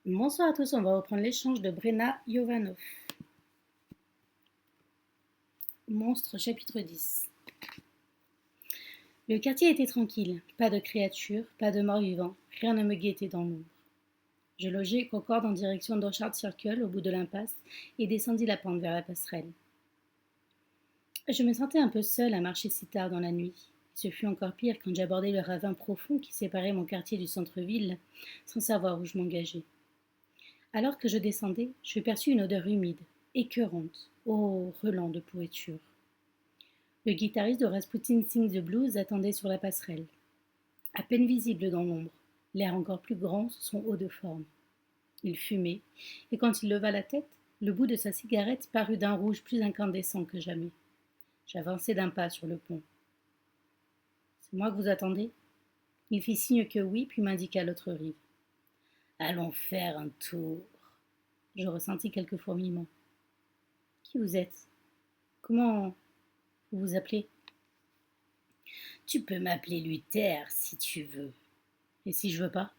Bonsoir à tous, on va reprendre l'échange de Brenna Jovanov. Monstre chapitre 10. Le quartier était tranquille, pas de créatures, pas de morts vivants, rien ne me guettait dans l'ombre. Je logeai Concorde en direction d'Orchard Circle au bout de l'impasse et descendis la pente vers la passerelle. Je me sentais un peu seule à marcher si tard dans la nuit. Ce fut encore pire quand j'abordai le ravin profond qui séparait mon quartier du centre-ville, sans savoir où je m'engageais. Alors que je descendais, je perçus une odeur humide, écœurante, relent de pourriture. Le guitariste de Rasputin Sings the Blues attendait sur la passerelle, à peine visible dans l'ombre, l'air encore plus grand sous son haut de forme. Il fumait, et quand il leva la tête, le bout de sa cigarette parut d'un rouge plus incandescent que jamais. J'avançai d'un pas sur le pont. C'est moi que vous attendez ? Il fit signe que oui, puis m'indiqua l'autre rive. Allons faire un tour. Je ressentis quelques fourmillements. Qui vous êtes ? Comment vous vous appelez ? Tu peux m'appeler Luther si tu veux. Et si je veux pas ?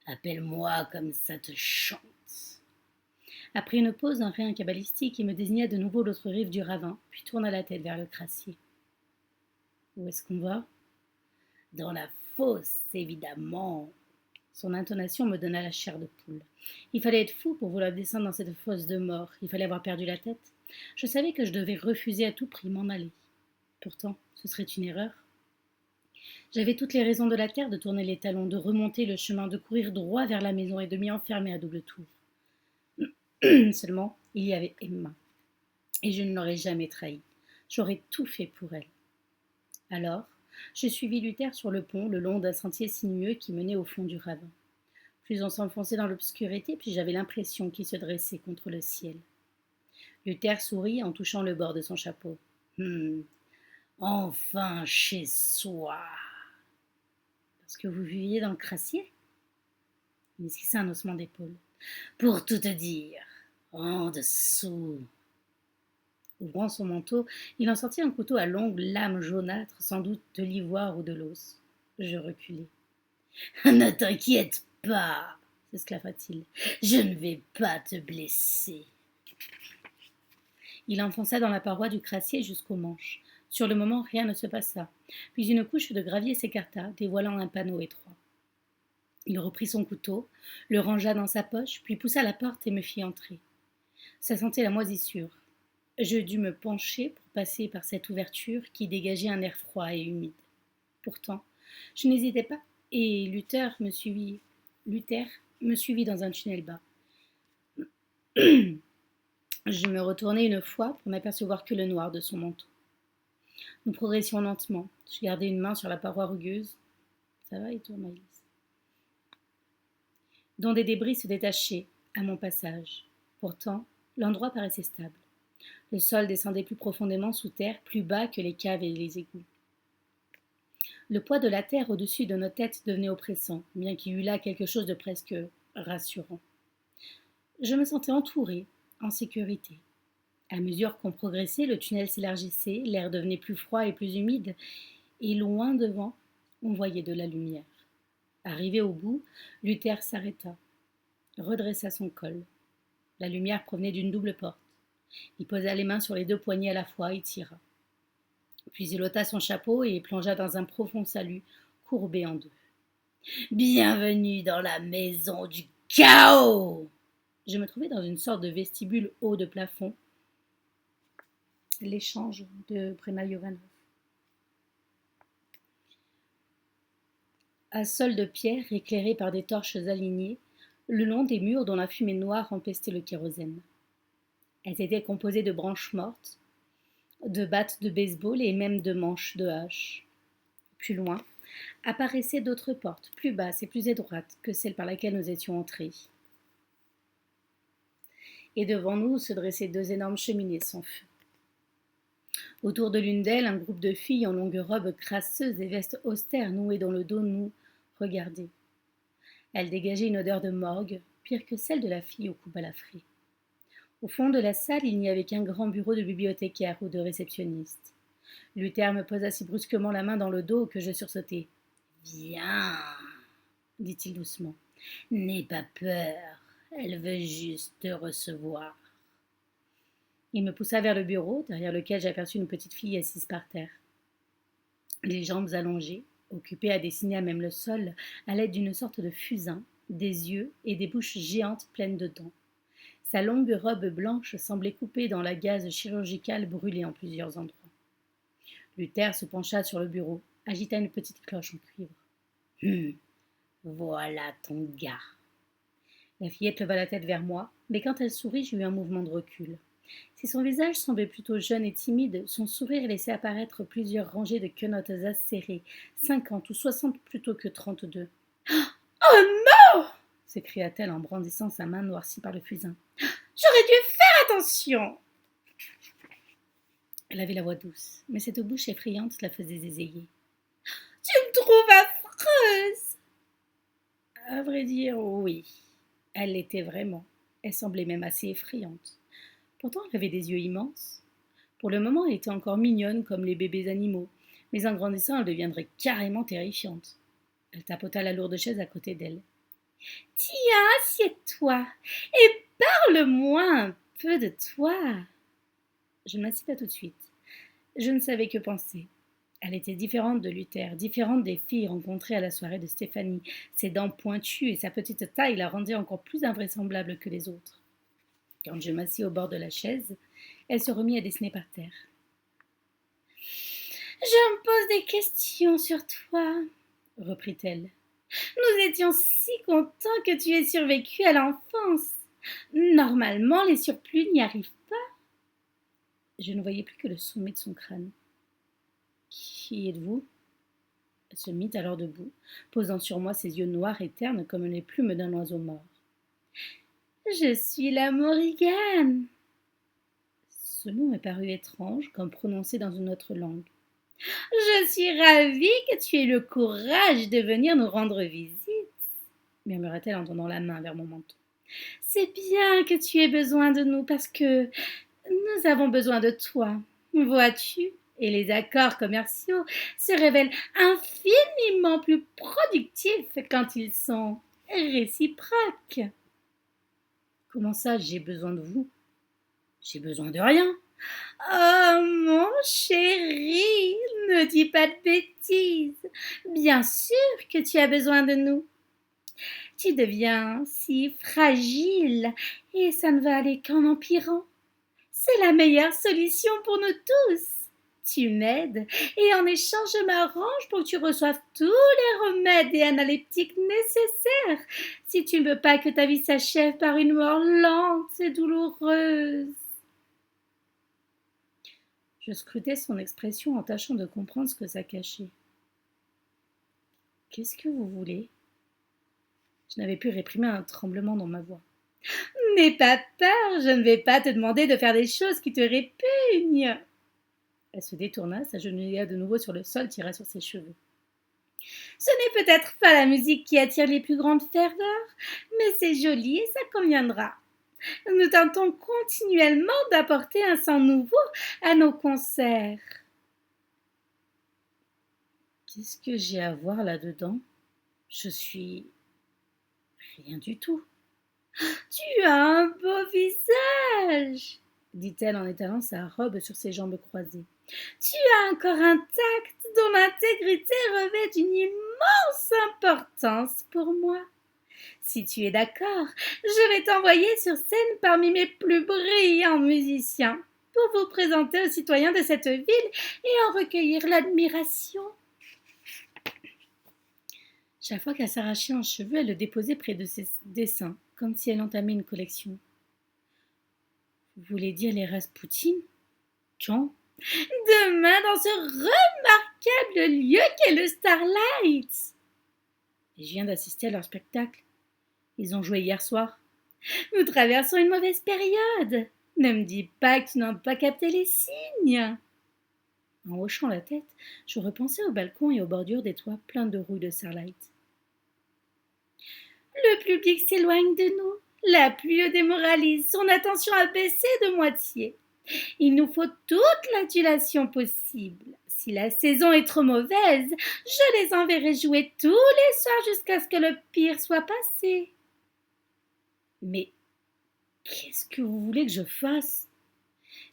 Appelle-moi comme ça te chante. Après une pause d'un rien cabalistique, il me désigna de nouveau l'autre rive du ravin, puis tourna la tête vers le crassier. Où est-ce qu'on va ? Dans la fosse, évidemment. Son intonation me donna la chair de poule. Il fallait être fou pour vouloir descendre dans cette fosse de mort. Il fallait avoir perdu la tête. Je savais que je devais refuser à tout prix m'en aller. Pourtant, ce serait une erreur. J'avais toutes les raisons de la terre de tourner les talons, de remonter le chemin, de courir droit vers la maison et de m'y enfermer à double tour. Seulement, il y avait Emma. Et je ne l'aurais jamais trahie. J'aurais tout fait pour elle. Alors, je suivis Luther sur le pont, le long d'un sentier sinueux qui menait au fond du ravin. Plus on s'enfonçait dans l'obscurité, plus j'avais l'impression qu'il se dressait contre le ciel. Luther sourit en touchant le bord de son chapeau. Enfin chez soi. Parce que vous viviez dans le crassier ? Il esquissa un haussement d'épaule. Pour tout te dire, en dessous. Ouvrant son manteau, il en sortit un couteau à longue lame jaunâtre, sans doute de l'ivoire ou de l'os. Je reculai. Ne t'inquiète pas, s'esclaffa-t-il. Je ne vais pas te blesser. Il enfonça dans la paroi du crassier jusqu'au manche. Sur le moment, rien ne se passa. Puis une couche de gravier s'écarta, dévoilant un panneau étroit. Il reprit son couteau, le rangea dans sa poche, puis poussa la porte et me fit entrer. Ça sentait la moisissure. Je dus me pencher pour passer par cette ouverture qui dégageait un air froid et humide. Pourtant, je n'hésitais pas, et Luther me suivit dans un tunnel bas. Je me retournai une fois pour n'apercevoir que le noir de son manteau. Nous progressions lentement. Je gardai une main sur la paroi rugueuse. Ça va et toi, Maëlys ? Dont des débris se détachaient à mon passage. Pourtant, l'endroit paraissait stable. Le sol descendait plus profondément sous terre, plus bas que les caves et les égouts. Le poids de la terre au-dessus de nos têtes devenait oppressant, bien qu'il y eût là quelque chose de presque rassurant. Je me sentais entourée, en sécurité. À mesure qu'on progressait, le tunnel s'élargissait, l'air devenait plus froid et plus humide, et loin devant, on voyait de la lumière. Arrivé au bout, Luther s'arrêta, redressa son col. La lumière provenait d'une double porte. Il posa les mains sur les deux poignées à la fois et tira. Puis il ôta son chapeau et plongea dans un profond salut, courbé en deux. Bienvenue dans la maison du chaos. Je me trouvais dans une sorte de vestibule haut de plafond. L'échange de Brenna Jovanov. À sol de pierre, éclairé par des torches alignées, le long des murs dont la fumée noire empestait le kérosène. Elles étaient composées de branches mortes, de battes de baseball et même de manches de hache. Plus loin, apparaissaient d'autres portes, plus basses et plus étroites que celle par laquelle nous étions entrés. Et devant nous se dressaient deux énormes cheminées sans feu. Autour de l'une d'elles, un groupe de filles en longues robes crasseuses et vestes austères nouées dans le dos nous regardaient. Elles dégageaient une odeur de morgue, pire que celle de la fille au cou balafré. Au fond de la salle, il n'y avait qu'un grand bureau de bibliothécaire ou de réceptionniste. Luther me posa si brusquement la main dans le dos que je sursautai. « Viens !» dit-il doucement. N'aie pas peur, elle veut juste te recevoir. Il me poussa vers le bureau, derrière lequel j'aperçus une petite fille assise par terre, les jambes allongées, occupée à dessiner à même le sol à l'aide d'une sorte de fusain, des yeux et des bouches géantes pleines de dents. Sa longue robe blanche semblait coupée dans la gaze chirurgicale brûlée en plusieurs endroits. Luther se pencha sur le bureau, agita une petite cloche en cuivre. Voilà ton gars. La fillette leva la tête vers moi, mais quand elle sourit, j'eus un mouvement de recul. Si son visage semblait plutôt jeune et timide, son sourire laissait apparaître plusieurs rangées de quenottes acérées, 50 ou 60 plutôt que 32. Oh non! S'écria-t-elle en brandissant sa main noircie par le fusain. J'aurais dû faire attention! Elle avait la voix douce, mais cette bouche effrayante la faisait zézayer. Tu me trouves affreuse! À vrai dire, oui. Elle l'était vraiment. Elle semblait même assez effrayante. Pourtant, elle avait des yeux immenses. Pour le moment, elle était encore mignonne comme les bébés animaux, mais en grandissant, elle deviendrait carrément terrifiante. Elle tapota la lourde chaise à côté d'elle. Tiens, assieds-toi et parle-moi un peu de toi. Je ne m'assis pas tout de suite. Je ne savais que penser. Elle était différente de Luther, différente des filles rencontrées à la soirée de Stéphanie. Ses dents pointues et sa petite taille la rendaient encore plus invraisemblable que les autres. Quand je m'assis au bord de la chaise, elle se remit à dessiner par terre. Je me pose des questions sur toi, reprit-elle. Nous étions si contents que tu aies survécu à l'enfance. Normalement, les surplus n'y arrivent pas. Je ne voyais plus que le sommet de son crâne. Qui êtes-vous? Elle se mit alors debout, posant sur moi ses yeux noirs et ternes comme les plumes d'un oiseau mort. Je suis la Morrigan. Ce mot m'est paru étrange, comme prononcé dans une autre langue. Je suis ravie que tu aies le courage de venir nous rendre visite, murmura-t-elle en tendant la main vers mon menton. C'est bien que tu aies besoin de nous parce que nous avons besoin de toi, vois-tu, et les accords commerciaux se révèlent infiniment plus productifs quand ils sont réciproques. Comment ça, j'ai besoin de vous? J'ai besoin de rien. Oh, mon chéri, ne dis pas de bêtises. Bien sûr que tu as besoin de nous. Tu deviens si fragile et ça ne va aller qu'en empirant. C'est la meilleure solution pour nous tous. Tu m'aides et en échange je m'arrange pour que tu reçoives tous les remèdes et analeptiques nécessaires si tu ne veux pas que ta vie s'achève par une mort lente et douloureuse. Je scrutais son expression en tâchant de comprendre ce que ça cachait. Qu'est-ce que vous voulez? Je n'avais pu réprimer un tremblement dans ma voix. N'aie pas peur, je ne vais pas te demander de faire des choses qui te répugnent. Elle se détourna, s'agenouilla de nouveau sur le sol, tira sur ses cheveux. Ce n'est peut-être pas la musique qui attire les plus grandes ferveurs, mais c'est joli et ça conviendra. Nous tentons continuellement d'apporter un sang nouveau à nos concerts. Qu'est-ce que j'ai à voir là-dedans? Je suis rien du tout. Tu as un beau visage, dit-elle en étalant sa robe sur ses jambes croisées. Tu as un corps intact dont l'intégrité revêt d'une immense importance pour moi. Si tu es d'accord, je vais t'envoyer sur scène parmi mes plus brillants musiciens pour vous présenter aux citoyens de cette ville et en recueillir l'admiration. Chaque fois qu'elle s'arrachait un cheveu, elle le déposait près de ses dessins, comme si elle entamait une collection. Vous voulez dire les Raspoutines? Quand? Demain, dans ce remarquable lieu qu'est le Starlight. Et je viens d'assister à leur spectacle. Ils ont joué hier soir. Nous traversons une mauvaise période. Ne me dis pas que tu n'as pas capté les signes. En hochant la tête, je repensais au balcon et aux bordures des toits pleins de rouille de Starlight. Le public s'éloigne de nous. La pluie le démoralise. Son attention a baissé de moitié. Il nous faut toute l'adulation possible. Si la saison est trop mauvaise, je les enverrai jouer tous les soirs jusqu'à ce que le pire soit passé. Mais qu'est-ce que vous voulez que je fasse?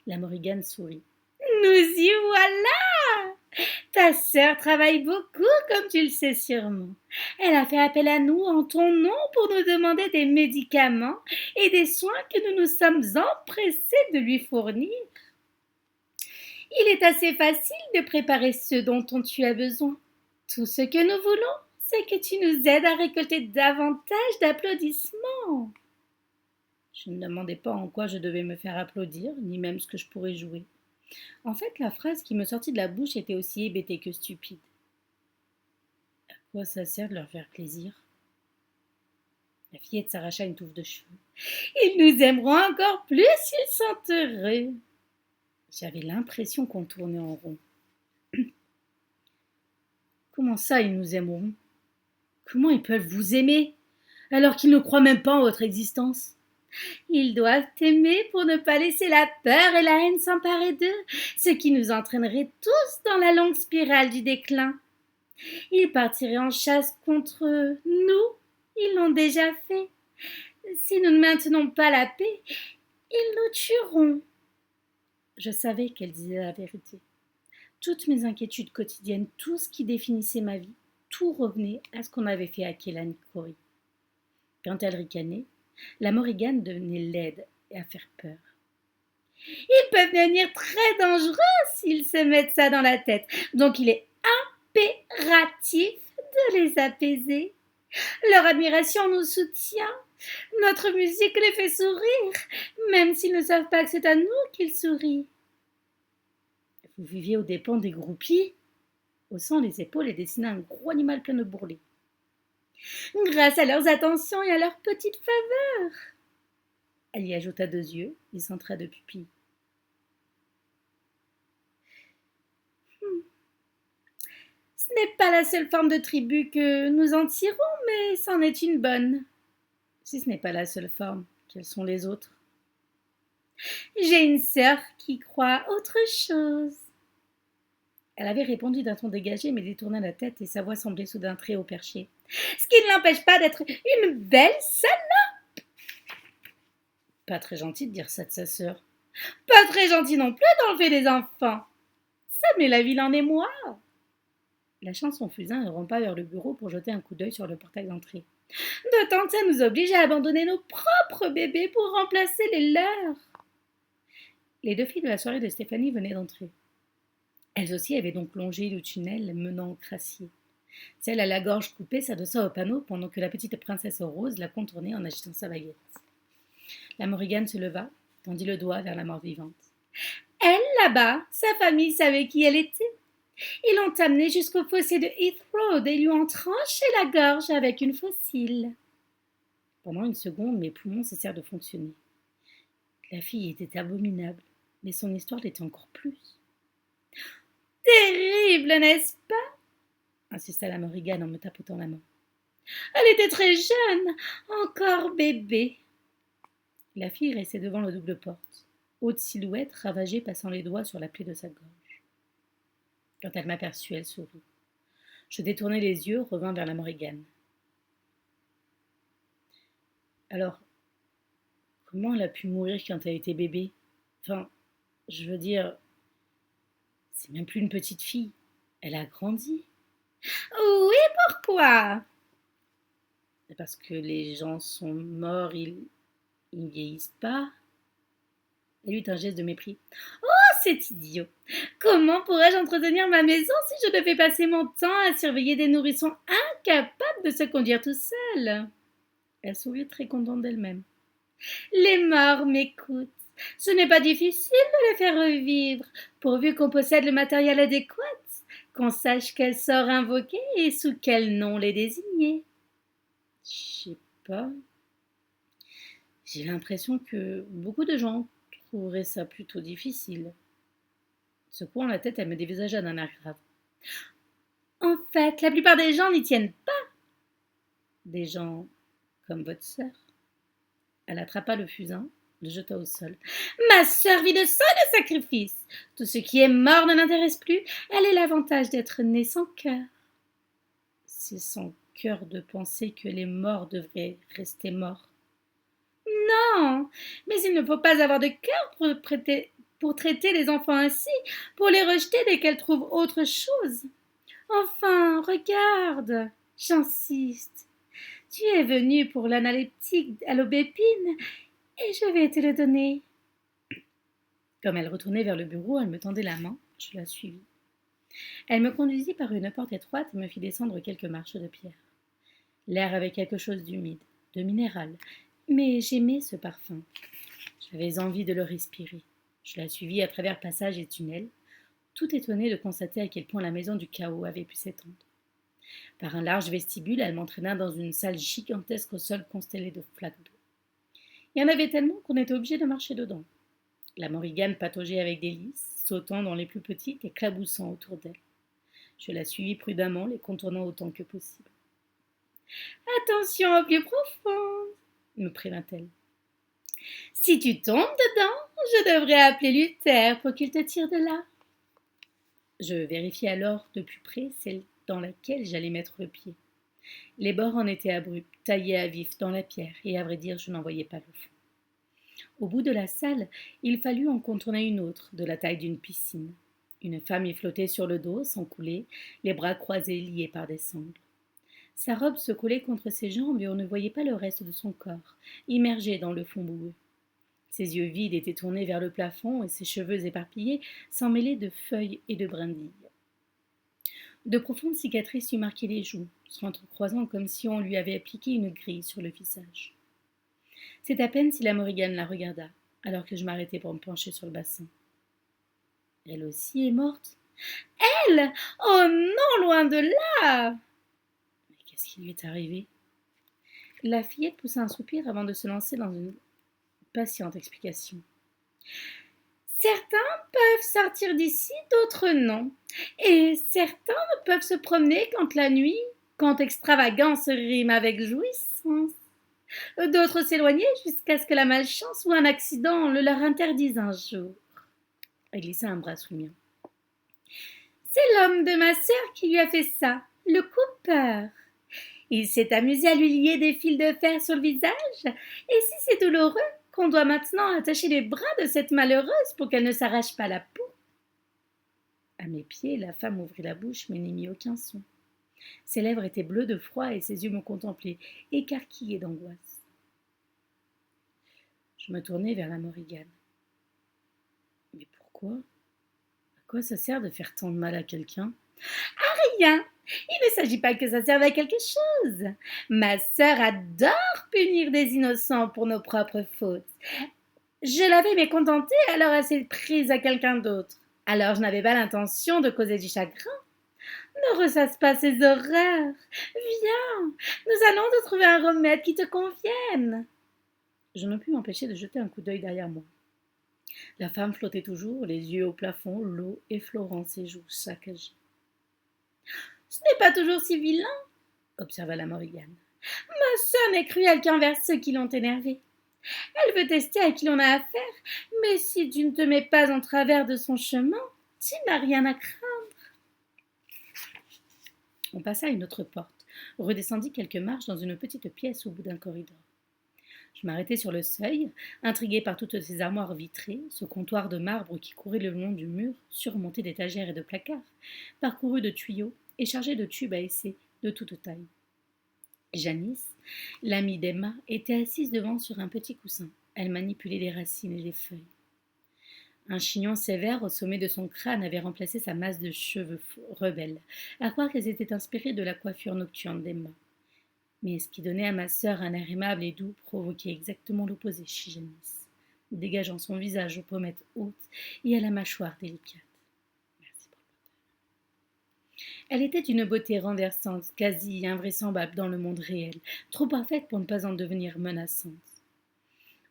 La Morrigan sourit. Nous y voilà! Ta sœur travaille beaucoup, comme tu le sais sûrement. Elle a fait appel à nous en ton nom pour nous demander des médicaments et des soins que nous nous sommes empressés de lui fournir. Il est assez facile de préparer ce dont tu as besoin. Tout ce que nous voulons, c'est que tu nous aides à récolter davantage d'applaudissements. Je ne demandais pas en quoi je devais me faire applaudir, ni même ce que je pourrais jouer. En fait, la phrase qui me sortit de la bouche était aussi hébétée que stupide. À quoi ça sert de leur faire plaisir? La fillette s'arracha une touffe de cheveux. Ils nous aimeront encore plus s'ils sont heureux. J'avais l'impression qu'on tournait en rond. Comment ça, ils nous aimeront? Comment ils peuvent vous aimer, alors qu'ils ne croient même pas en votre existence? Ils doivent t'aimer pour ne pas laisser la peur et la haine s'emparer d'eux, ce qui nous entraînerait tous dans la longue spirale du déclin. Ils partiraient en chasse contre nous, ils l'ont déjà fait. Si nous ne maintenons pas la paix, ils nous tueront. Je savais qu'elle disait la vérité. Toutes mes inquiétudes quotidiennes, tout ce qui définissait ma vie, tout revenait à ce qu'on avait fait à Kélan Corey. Quand elle ricanait, la Morrigan devenait laide et à faire peur. Ils peuvent devenir très dangereux s'ils se mettent ça dans la tête, donc il est impératif de les apaiser. Leur admiration nous soutient, notre musique les fait sourire, même s'ils ne savent pas que c'est à nous qu'ils sourient. Vous viviez aux dépens des groupies, haussant les épaules et dessinant un gros animal plein de bourrelets. Grâce à leurs attentions et à leurs petites faveurs. Elle y ajouta 2 yeux et centra 2 pupilles. Ce n'est pas la seule forme de tribu que nous en tirons, mais c'en est une bonne. Si ce n'est pas la seule forme, quelles sont les autres? J'ai une sœur qui croit autre chose. Elle avait répondu d'un ton dégagé, mais détourna la tête et sa voix semblait soudain très haut perché. Ce qui ne l'empêche pas d'être une belle salope. Pas très gentil de dire ça de sa sœur. Pas très gentil non plus d'enlever des enfants. Ça met la ville en émoi. Lâchant son fusain, elle rampa vers le bureau pour jeter un coup d'œil sur le portail d'entrée. D'autant que ça nous oblige à abandonner nos propres bébés pour remplacer les leurs. Les 2 filles de la soirée de Stéphanie venaient d'entrer. Elles aussi avaient donc longé le tunnel menant au crassier. Celle à la gorge coupée s'adossa au panneau pendant que la petite princesse rose la contournait en agitant sa baguette. La Morrigan se leva, tendit le doigt vers la mort vivante. Elle, là-bas, sa famille savait qui elle était. Ils l'ont amenée jusqu'au fossé de Heath Road et lui ont tranché la gorge avec une faucille. Pendant une seconde, mes poumons cessèrent de fonctionner. La fille était abominable, mais son histoire l'était encore plus. Terrible, n'est-ce pas? Insista la Morrigan en me tapotant la main. Elle était très jeune, encore bébé. La fille restait devant la double porte, haute silhouette ravagée passant les doigts sur la plaie de sa gorge. Quand elle m'aperçut, elle sourit. Je détournai les yeux, revint vers la Morrigan. Alors, comment elle a pu mourir quand elle était bébé? Enfin, je veux dire, c'est même plus une petite fille. Elle a grandi. Oui, pourquoi? Parce que les gens sont morts, ils ne vieillissent pas. Elle eut un geste de mépris. Oh, c'est idiot! Comment pourrais-je entretenir ma maison si je devais passer mon temps à surveiller des nourrissons incapables de se conduire tout seuls? Elle sourit très contente d'elle-même. Les morts m'écoutent. Ce n'est pas difficile de les faire revivre, pourvu qu'on possède le matériel adéquat, qu'on sache quel sort invoquer et sous quel nom les désigner. Je sais pas. J'ai l'impression que beaucoup de gens trouveraient ça plutôt difficile. Secouant la tête, elle me dévisagea d'un air grave. En fait, la plupart des gens n'y tiennent pas. Des gens comme votre sœur. Elle attrapa le fusain le jeta au sol. Ma sœur vit de sang et de sacrifice. Tout ce qui est mort ne l'intéresse plus. Elle a l'avantage d'être née sans cœur. C'est sans cœur de penser que les morts devraient rester morts. Non, mais il ne faut pas avoir de cœur pour traiter les enfants ainsi, pour les rejeter dès qu'elles trouvent autre chose. Enfin, regarde, j'insiste. Tu es venu pour l'analeptique à l'aubépine et je vais te le donner. Comme elle retournait vers le bureau, elle me tendait la main, je la suivis. Elle me conduisit par une porte étroite et me fit descendre quelques marches de pierre. L'air avait quelque chose d'humide, de minéral, mais j'aimais ce parfum. J'avais envie de le respirer. Je la suivis à travers passages et tunnels, tout étonnée de constater à quel point la maison du chaos avait pu s'étendre. Par un large vestibule, elle m'entraîna dans une salle gigantesque au sol constellé de flaques d'eau. Il y en avait tellement qu'on était obligé de marcher dedans. La Morrigan pataugeait avec délice, sautant dans les plus petites et claboussant autour d'elle. Je la suivis prudemment, les contournant autant que possible. Attention au plus profond, me prévint-elle. Si tu tombes dedans, je devrais appeler Luther pour qu'il te tire de là. Je vérifiai alors de plus près celle dans laquelle j'allais mettre le pied. Les bords en étaient abrupts, taillés à vif dans la pierre, et à vrai dire, je n'en voyais pas le fond. Au bout de la salle, il fallut en contourner une autre, de la taille d'une piscine. Une femme y flottait sur le dos, sans couler, les bras croisés liés par des sangles. Sa robe se collait contre ses jambes et on ne voyait pas le reste de son corps, immergé dans le fond boueux. Ses yeux vides étaient tournés vers le plafond et ses cheveux éparpillés s'en mêlaient de feuilles et de brindilles. De profondes cicatrices lui marquaient les joues, s'entrecroisant comme si on lui avait appliqué une grille sur le visage. C'est à peine si la Morrigan la regarda, alors que je m'arrêtai pour me pencher sur le bassin. Elle aussi est morte. Elle? Oh non, loin de là! Mais qu'est-ce qui lui est arrivé? La fillette poussa un soupir avant de se lancer dans une patiente explication. Certains peuvent sortir d'ici, d'autres non. Et certains ne peuvent se promener quand la nuit, quand extravagance rime avec jouissance. D'autres s'éloigner jusqu'à ce que la malchance ou un accident le leur interdise un jour. Elle glissa un bras sous le mien. C'est l'homme de ma sœur qui lui a fait ça, le Cooper. Il s'est amusé à lui lier des fils de fer sur le visage, et si c'est douloureux, qu'on doit maintenant attacher les bras de cette malheureuse pour qu'elle ne s'arrache pas la peau. À mes pieds, la femme ouvrit la bouche mais n'émit aucun son. Ses lèvres étaient bleues de froid et ses yeux me contemplaient, écarquillés d'angoisse. Je me tournai vers la Morrigan. Mais pourquoi? À quoi ça sert de faire tant de mal à quelqu'un? À rien! Il ne s'agit pas que ça serve à quelque chose. Ma sœur adore punir des innocents pour nos propres fautes. Je l'avais mécontentée, alors elle s'est prise à quelqu'un d'autre. Alors je n'avais pas l'intention de causer du chagrin. Ne ressasse pas ces horreurs. Viens, nous allons te trouver un remède qui te convienne. Je ne pus m'empêcher de jeter un coup d'œil derrière moi. La femme flottait toujours, les yeux au plafond, l'eau effleurant ses joues saccagées. Ce n'est pas toujours si vilain, observa la Morrigan. Ma sœur n'est cruelle qu'envers ceux qui l'ont énervée. Elle veut tester à qui l'on a affaire, mais si tu ne te mets pas en travers de son chemin, tu n'as rien à craindre. On passa à une autre porte, redescendit quelques marches dans une petite pièce au bout d'un corridor. Je m'arrêtai sur le seuil, intriguée par toutes ces armoires vitrées, ce comptoir de marbre qui courait le long du mur, surmonté d'étagères et de placards, parcouru de tuyaux et chargé de tubes à essai de toute taille. Janice, l'amie d'Emma, était assise devant sur un petit coussin. Elle manipulait les racines et les feuilles. Un chignon sévère au sommet de son crâne avait remplacé sa masse de cheveux rebelles, à croire qu'elles étaient inspirées de la coiffure nocturne d'Emma. Mais ce qui donnait à ma sœur un air aimable et doux provoquait exactement l'opposé chez Janice, dégageant son visage aux pommettes hautes et à la mâchoire délicate. Merci pour le partage. Elle était d'une beauté renversante, quasi invraisemblable dans le monde réel, trop parfaite pour ne pas en devenir menaçante.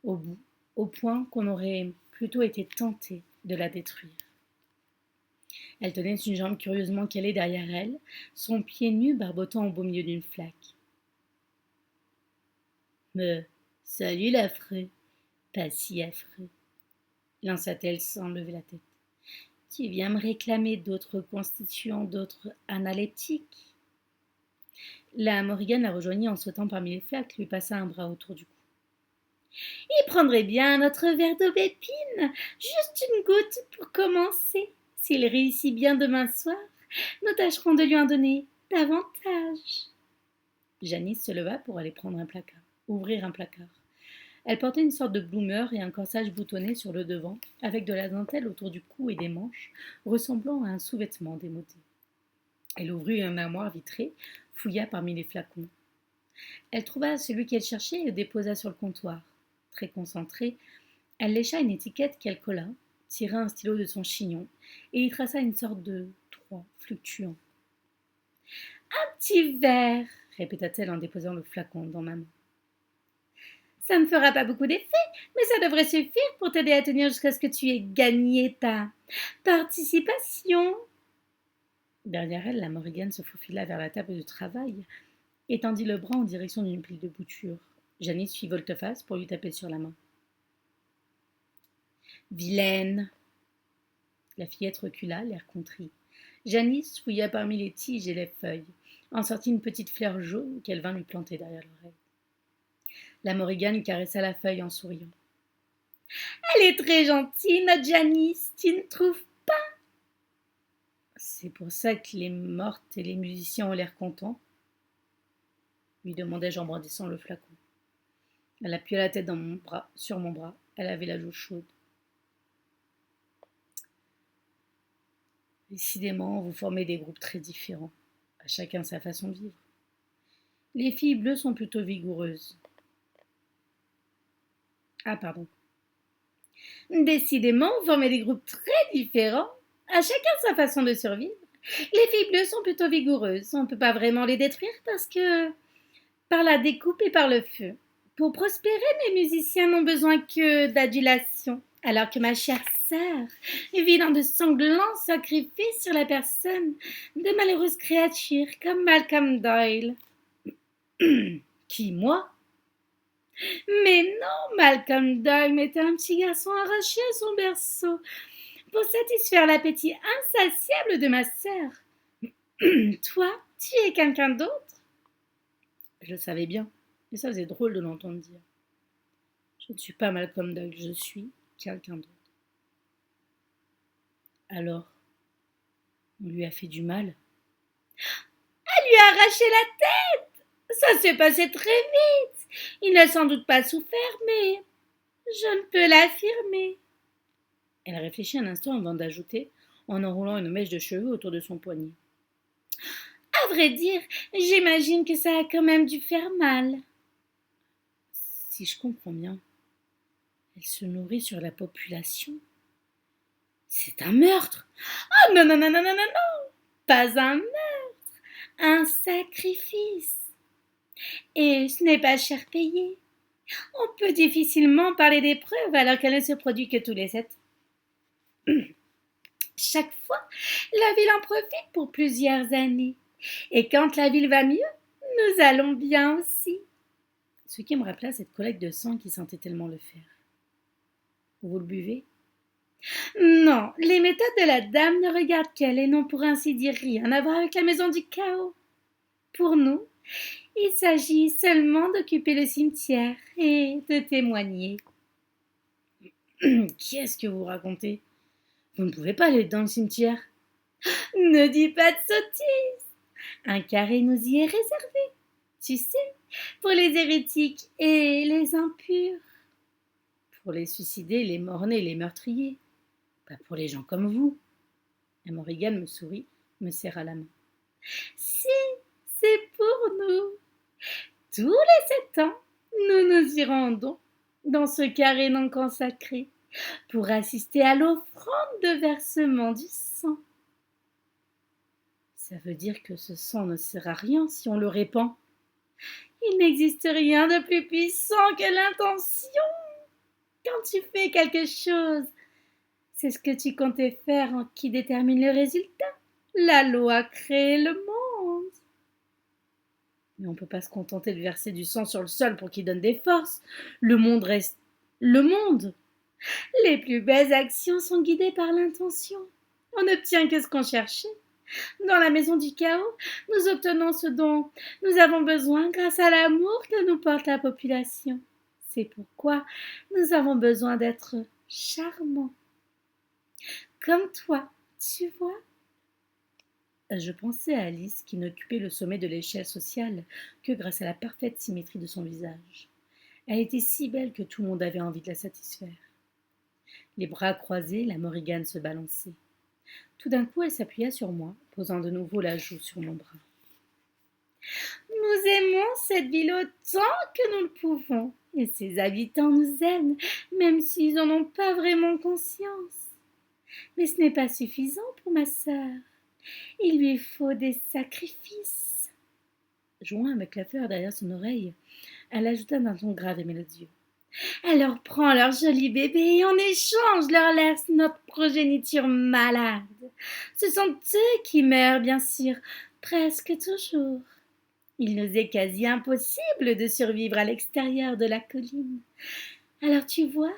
Au point qu'on aurait plutôt été tenté de la détruire. Elle tenait une jambe curieusement calée derrière elle, son pied nu barbotant au beau milieu d'une flaque. « Mais, salut l'affreux, Pas si affreux, lança-t-elle sans lever la tête. Tu viens me réclamer d'autres constituants, d'autres analeptiques. La Morrigan la rejoignit en sautant parmi les flaques, lui passa un bras autour du cou. Il prendrait bien notre verre d'aubépine, juste une goutte pour commencer. S'il réussit bien demain soir, nous tâcherons de lui en donner davantage. Janice se leva pour aller ouvrir un placard. Elle portait une sorte de bloomer et un corsage boutonné sur le devant, avec de la dentelle autour du cou et des manches, ressemblant à un sous-vêtement démodé. Elle ouvrit un armoire vitré, fouilla parmi les flacons. Elle trouva celui qu'elle cherchait et le déposa sur le comptoir. Très concentrée, elle lécha une étiquette qu'elle colla, tira un stylo de son chignon et y traça une sorte de 3 fluctuant. Un petit verre, répéta-t-elle en déposant le flacon dans ma main. Ça ne fera pas beaucoup d'effet, mais ça devrait suffire pour t'aider à tenir jusqu'à ce que tu aies gagné ta participation. Derrière elle, la Morrigan se faufila vers la table de travail et tendit le bras en direction d'une pile de boutures. Janice fit volte-face pour lui taper sur la main. Vilaine! La fillette recula, l'air contrit. Janice fouilla parmi les tiges et les feuilles, en sortit une petite fleur jaune qu'elle vint lui planter derrière l'oreille. La Morrigan caressa la feuille en souriant. Elle est très gentille, notre Janice, tu ne trouves pas? C'est pour ça que les mortes et les musiciens ont l'air contents, lui demandai-je en brandissant le flacon. Elle appuya la tête sur mon bras. Elle avait la joue chaude. Décidément, vous formez des groupes très différents, à chacun sa façon de vivre. Les filles bleues sont plutôt vigoureuses. Ah, pardon. Décidément, vous formez des groupes très différents, à chacun sa façon de survivre. Les filles bleues sont plutôt vigoureuses. On ne peut pas vraiment les détruire parce que par la découpe et par le feu. Pour prospérer, mes musiciens n'ont besoin que d'adulation, alors que ma chère sœur vit dans de sanglants sacrifices sur la personne de malheureuses créatures comme Malcolm Doyle. Qui, moi? Mais non, Malcolm Doyle mettait un petit garçon arraché à son berceau pour satisfaire l'appétit insatiable de ma sœur. Toi, tu es quelqu'un d'autre? Je le savais bien, mais ça faisait drôle de l'entendre dire. Je ne suis pas Malcolm Doyle, je suis quelqu'un d'autre. Alors, on lui a fait du mal. Elle lui a arraché la tête! Ça s'est passé très vite. Il n'a sans doute pas souffert, mais je ne peux l'affirmer. Elle réfléchit un instant avant d'ajouter, en enroulant une mèche de cheveux autour de son poignet. À vrai dire, j'imagine que ça a quand même dû faire mal. Si je comprends bien, elle se nourrit sur la population. C'est un meurtre. Oh non, non, non, non, non, non, non. Pas un meurtre, un sacrifice. Et ce n'est pas cher payé. On peut difficilement parler d'épreuve alors qu'elle ne se produit que tous les 7. Chaque fois, la ville en profite pour plusieurs années. Et quand la ville va mieux, nous allons bien aussi. Ce qui me rappela cette collecte de sang qui sentait tellement le faire. Vous le buvez? Non, les méthodes de la dame ne regardent qu'elle et n'ont pour ainsi dire rien à voir avec la maison du chaos. Pour nous, il s'agit seulement d'occuper le cimetière et de témoigner. Qu'est-ce que vous racontez? Vous ne pouvez pas aller dans le cimetière. Ne dis pas de sottises. Un carré nous y est réservé, tu sais, pour les hérétiques et les impurs. Pour les suicidés, les morts-nés, les meurtriers. Pas pour les gens comme vous. Et Morrigan me sourit, me serra la main. Si, c'est pour nous. Tous les 7 ans, nous nous y rendons dans ce carré non consacré pour assister à l'offrande de versement du sang. Ça veut dire que ce sang ne sert à rien si on le répand. Il n'existe rien de plus puissant que l'intention. Quand tu fais quelque chose, c'est ce que tu comptais faire qui détermine le résultat. La loi crée le monde. Mais on ne peut pas se contenter de verser du sang sur le sol pour qu'il donne des forces. Le monde reste le monde. Les plus belles actions sont guidées par l'intention. On n'obtient que ce qu'on cherchait. Dans la maison du chaos, nous obtenons ce dont nous avons besoin grâce à l'amour que nous porte la population. C'est pourquoi nous avons besoin d'être charmants. Comme toi, tu vois. Je pensais à Alice qui n'occupait le sommet de l'échelle sociale que grâce à la parfaite symétrie de son visage. Elle était si belle que tout le monde avait envie de la satisfaire. Les bras croisés, la Morrigan se balançait. Tout d'un coup, elle s'appuya sur moi, posant de nouveau la joue sur mon bras. Nous aimons cette ville autant que nous le pouvons, et ses habitants nous aiment, même s'ils n'en ont pas vraiment conscience. Mais ce n'est pas suffisant pour ma sœur. Il lui faut des sacrifices. Jouant avec la fleur derrière son oreille, elle ajouta d'un ton grave et mélodieux. Elle leur prend leur joli bébé et en échange leur laisse notre progéniture malade. Ce sont eux qui meurent, bien sûr, presque toujours. Il nous est quasi impossible de survivre à l'extérieur de la colline. Alors tu vois,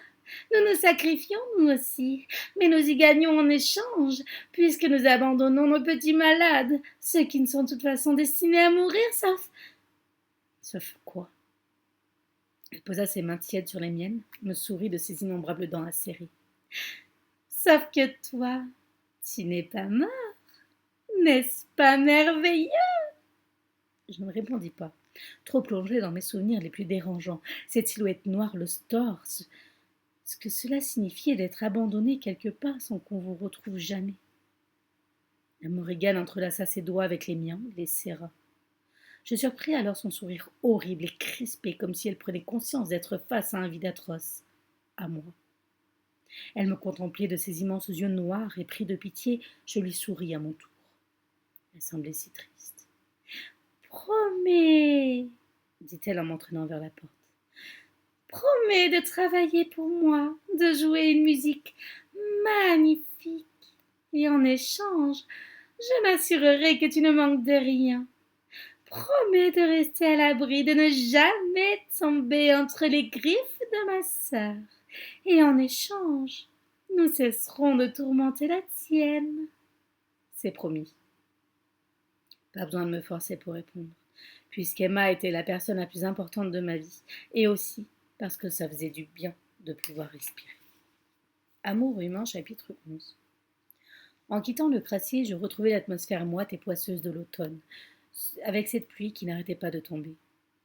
nous nous sacrifions nous aussi, mais nous y gagnons en échange, puisque nous abandonnons nos petits malades, ceux qui ne sont de toute façon destinés à mourir, sauf... Sauf quoi? Elle posa ses mains tièdes sur les miennes, me sourit de ses innombrables dents acérées. Sauf que toi, tu n'es pas mort, n'est-ce pas merveilleux? Je ne répondis pas, trop plongée dans mes souvenirs les plus dérangeants, cette silhouette noire, le store, ce que cela signifiait d'être abandonné quelque part sans qu'on vous retrouve jamais. La Morrigan entrelaça ses doigts avec les miens, les serra. Je surpris alors son sourire horrible et crispé, comme si elle prenait conscience d'être face à un vide atroce. À moi. Elle me contemplait de ses immenses yeux noirs et, pris de pitié, je lui souris à mon tour. Elle semblait si triste. Promets, dit-elle en m'entraînant vers la porte. Promets de travailler pour moi, de jouer une musique magnifique. Et en échange, je m'assurerai que tu ne manques de rien. Promets de rester à l'abri, de ne jamais tomber entre les griffes de ma sœur. Et en échange, nous cesserons de tourmenter la tienne. C'est promis. Pas besoin de me forcer pour répondre, puisqu'Emma était la personne la plus importante de ma vie, et aussi parce que ça faisait du bien de pouvoir respirer. Amour humain, chapitre 11. En quittant le crassier, je retrouvais l'atmosphère moite et poisseuse de l'automne, avec cette pluie qui n'arrêtait pas de tomber.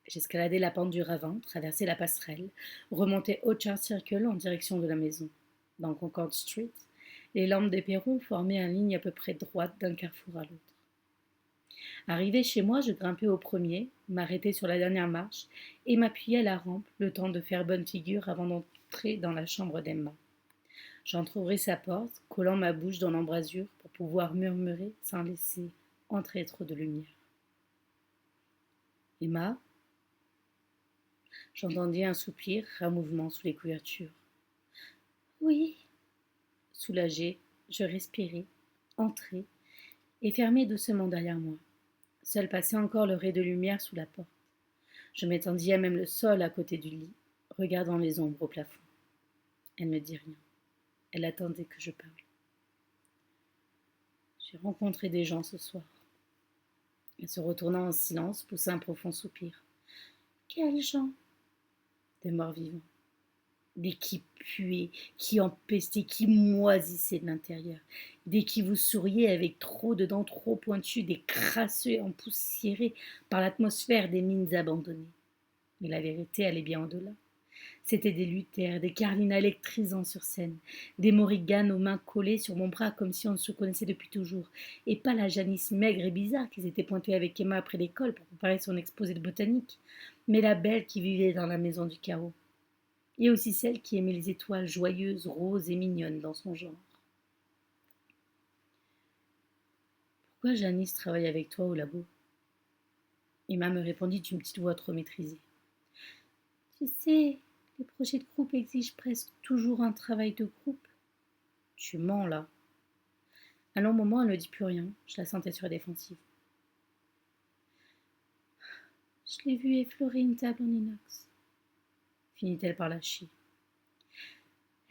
J'escaladais la pente du ravin, traversais la passerelle, remontais Orchard Circle en direction de la maison. Dans Concord Street, les lampes des perrons formaient une ligne à peu près droite d'un carrefour à l'autre. Arrivé chez moi, je grimpai au premier, m'arrêtai sur la dernière marche et m'appuyai à la rampe, le temps de faire bonne figure avant d'entrer dans la chambre d'Emma. J'entrouvris sa porte, collant ma bouche dans l'embrasure pour pouvoir murmurer sans laisser entrer trop de lumière. Emma, j'entendis un soupir, un mouvement sous les couvertures. Oui. Soulagée, je respirai, entrai et fermai doucement derrière moi. Seul passait encore le ray de lumière sous la porte. Je m'étendis à même le sol à côté du lit, regardant les ombres au plafond. Elle ne dit rien. Elle attendait que je parle. J'ai rencontré des gens ce soir. Elle se retourna en silence, poussa un profond soupir. Quels gens? Des morts vivants. Des qui puaient, qui empestaient, qui moisissaient de l'intérieur. Des qui vous souriaient avec trop de dents trop pointues, des crasseux et empoussiérés par l'atmosphère des mines abandonnées. Mais la vérité allait bien au-delà. C'étaient des luthers, des carlins électrisants sur scène, des morriganes aux mains collées sur mon bras comme si on se connaissait depuis toujours, et pas la Janice maigre et bizarre qui s'était pointée avec Emma après l'école pour préparer son exposé de botanique, mais la belle qui vivait dans la maison du chaos. Et aussi celle qui aimait les étoiles joyeuses, roses et mignonnes dans son genre. Pourquoi Janice travaille avec toi au labo? Emma me répondit d'une petite voix trop maîtrisée. Tu sais, les projets de groupe exigent presque toujours un travail de groupe. Tu mens là. À un long moment, elle ne dit plus rien. Je la sentais sur la défensive. Je l'ai vue effleurer une table en inox. Finit-elle par lâcher.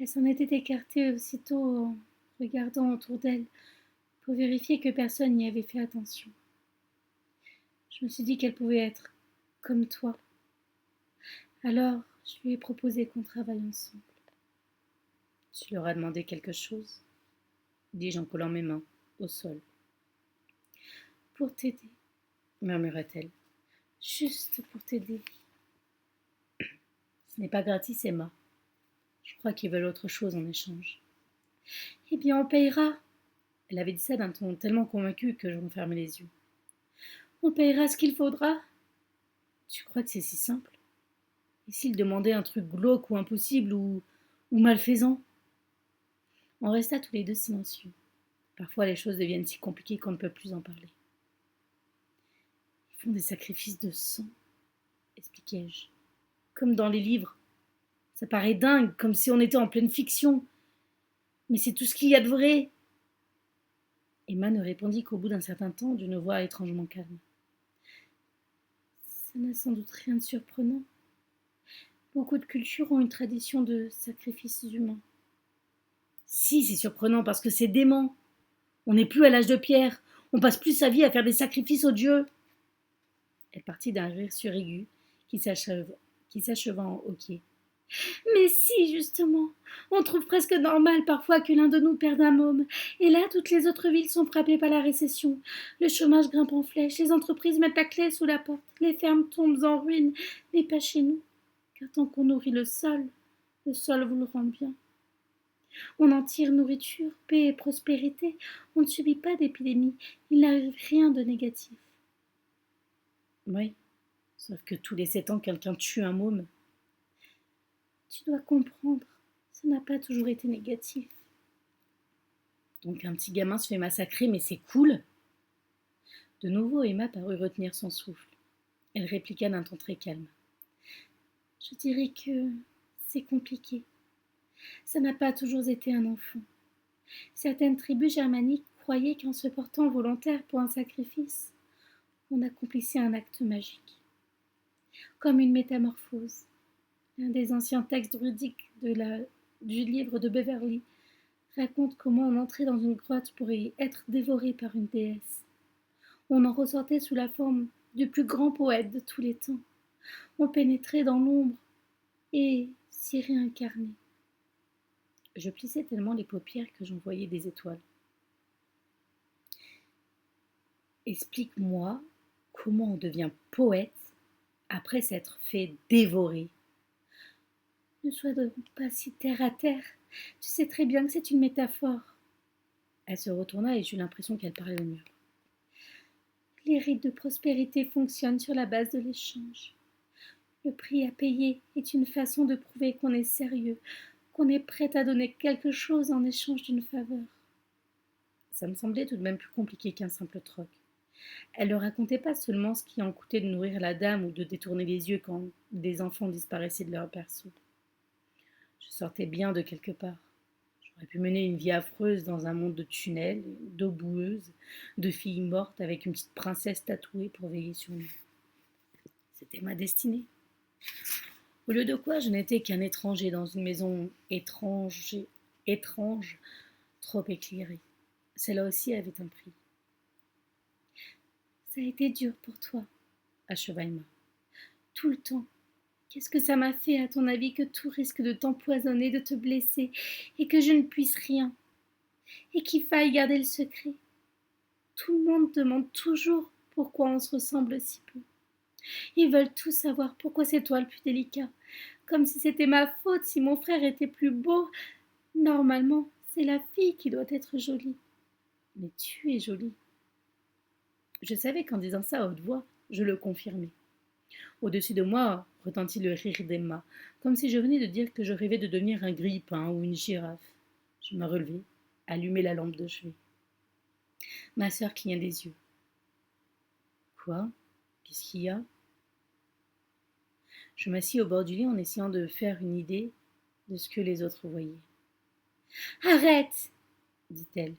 Elle s'en était écartée aussitôt en regardant autour d'elle pour vérifier que personne n'y avait fait attention. Je me suis dit qu'elle pouvait être comme toi. Alors, je lui ai proposé qu'on travaille ensemble. Tu leur as demandé quelque chose, dis-je en collant mes mains au sol. Pour t'aider, murmura-t-elle. Juste pour t'aider. Ce n'est pas gratis, Emma. Je crois qu'ils veulent autre chose en échange. Eh bien, on payera. Elle avait dit ça d'un ton tellement convaincu que je refermais les yeux. On payera ce qu'il faudra. Tu crois que c'est si simple? Et s'il demandait un truc glauque ou impossible ou malfaisant? On resta tous les deux silencieux. Parfois, les choses deviennent si compliquées qu'on ne peut plus en parler. Ils font des sacrifices de sang, expliquai-je. Comme dans les livres. Ça paraît dingue, comme si on était en pleine fiction. Mais c'est tout ce qu'il y a de vrai. Emma ne répondit qu'au bout d'un certain temps, d'une voix étrangement calme. Ça n'a sans doute rien de surprenant. Beaucoup de cultures ont une tradition de sacrifices humains. Si, c'est surprenant parce que c'est dément. On n'est plus à l'âge de pierre. On passe plus sa vie à faire des sacrifices aux dieux. Elle partit d'un rire suraigu qui s'acheva en hoquet. Mais si, justement, on trouve presque normal parfois que l'un de nous perde un môme. Et là, toutes les autres villes sont frappées par la récession. Le chômage grimpe en flèche, les entreprises mettent la clé sous la porte, les fermes tombent en ruine, mais pas chez nous. Car tant qu'on nourrit le sol vous le rend bien. On en tire nourriture, paix et prospérité. On ne subit pas d'épidémie. Il n'arrive rien de négatif. Oui, sauf que tous les 7 ans, quelqu'un tue un môme. Tu dois comprendre, ça n'a pas toujours été négatif. Donc un petit gamin se fait massacrer, mais c'est cool. De nouveau, Emma parut retenir son souffle. Elle répliqua d'un ton très calme. Je dirais que c'est compliqué. Ça n'a pas toujours été un enfant. Certaines tribus germaniques croyaient qu'en se portant volontaire pour un sacrifice, on accomplissait un acte magique. Comme une métamorphose. L'un des anciens textes druidiques du livre de Beverly raconte comment on entrait dans une grotte pour y être dévoré par une déesse. On en ressortait sous la forme du plus grand poète de tous les temps. On pénétrait dans l'ombre et s'y réincarnait. Je plissais tellement les paupières que j'en voyais des étoiles. Explique-moi comment on devient poète après s'être fait dévorer. Ne sois donc pas si terre à terre. Tu sais très bien que c'est une métaphore. Elle se retourna et j'eus l'impression qu'elle parlait au mur. Les rites de prospérité fonctionnent sur la base de l'échange. Le prix à payer est une façon de prouver qu'on est sérieux, qu'on est prêt à donner quelque chose en échange d'une faveur. Ça me semblait tout de même plus compliqué qu'un simple troc. Elle ne racontait pas seulement ce qui en coûtait de nourrir la dame ou de détourner les yeux quand des enfants disparaissaient de leur berceau. Je sortais bien de quelque part. J'aurais pu mener une vie affreuse dans un monde de tunnels, d'eau boueuse, de filles mortes avec une petite princesse tatouée pour veiller sur nous. C'était ma destinée. Au lieu de quoi, je n'étais qu'un étranger dans une maison étrange, trop éclairée. Celle-là aussi avait un prix. Ça a été dur pour toi, acheva Emma. Tout le temps. Qu'est-ce que ça m'a fait, à ton avis, que tout risque de t'empoisonner, de te blesser, et que je ne puisse rien, et qu'il faille garder le secret? Tout le monde demande toujours pourquoi on se ressemble si peu. Ils veulent tous savoir pourquoi c'est toi le plus délicat, comme si c'était ma faute si mon frère était plus beau. Normalement, c'est la fille qui doit être jolie. Mais tu es jolie. Je savais qu'en disant ça à haute voix, je le confirmais. Au-dessus de moi retentit le rire d'Emma, comme si je venais de dire que je rêvais de devenir un grille-pain ou une girafe. Je me relevai, allumai la lampe de chevet. Ma sœur cligna des yeux. Quoi? Qu'est-ce qu'il y a? Je m'assis au bord du lit en essayant de faire une idée de ce que les autres voyaient. Arrête, dit-elle.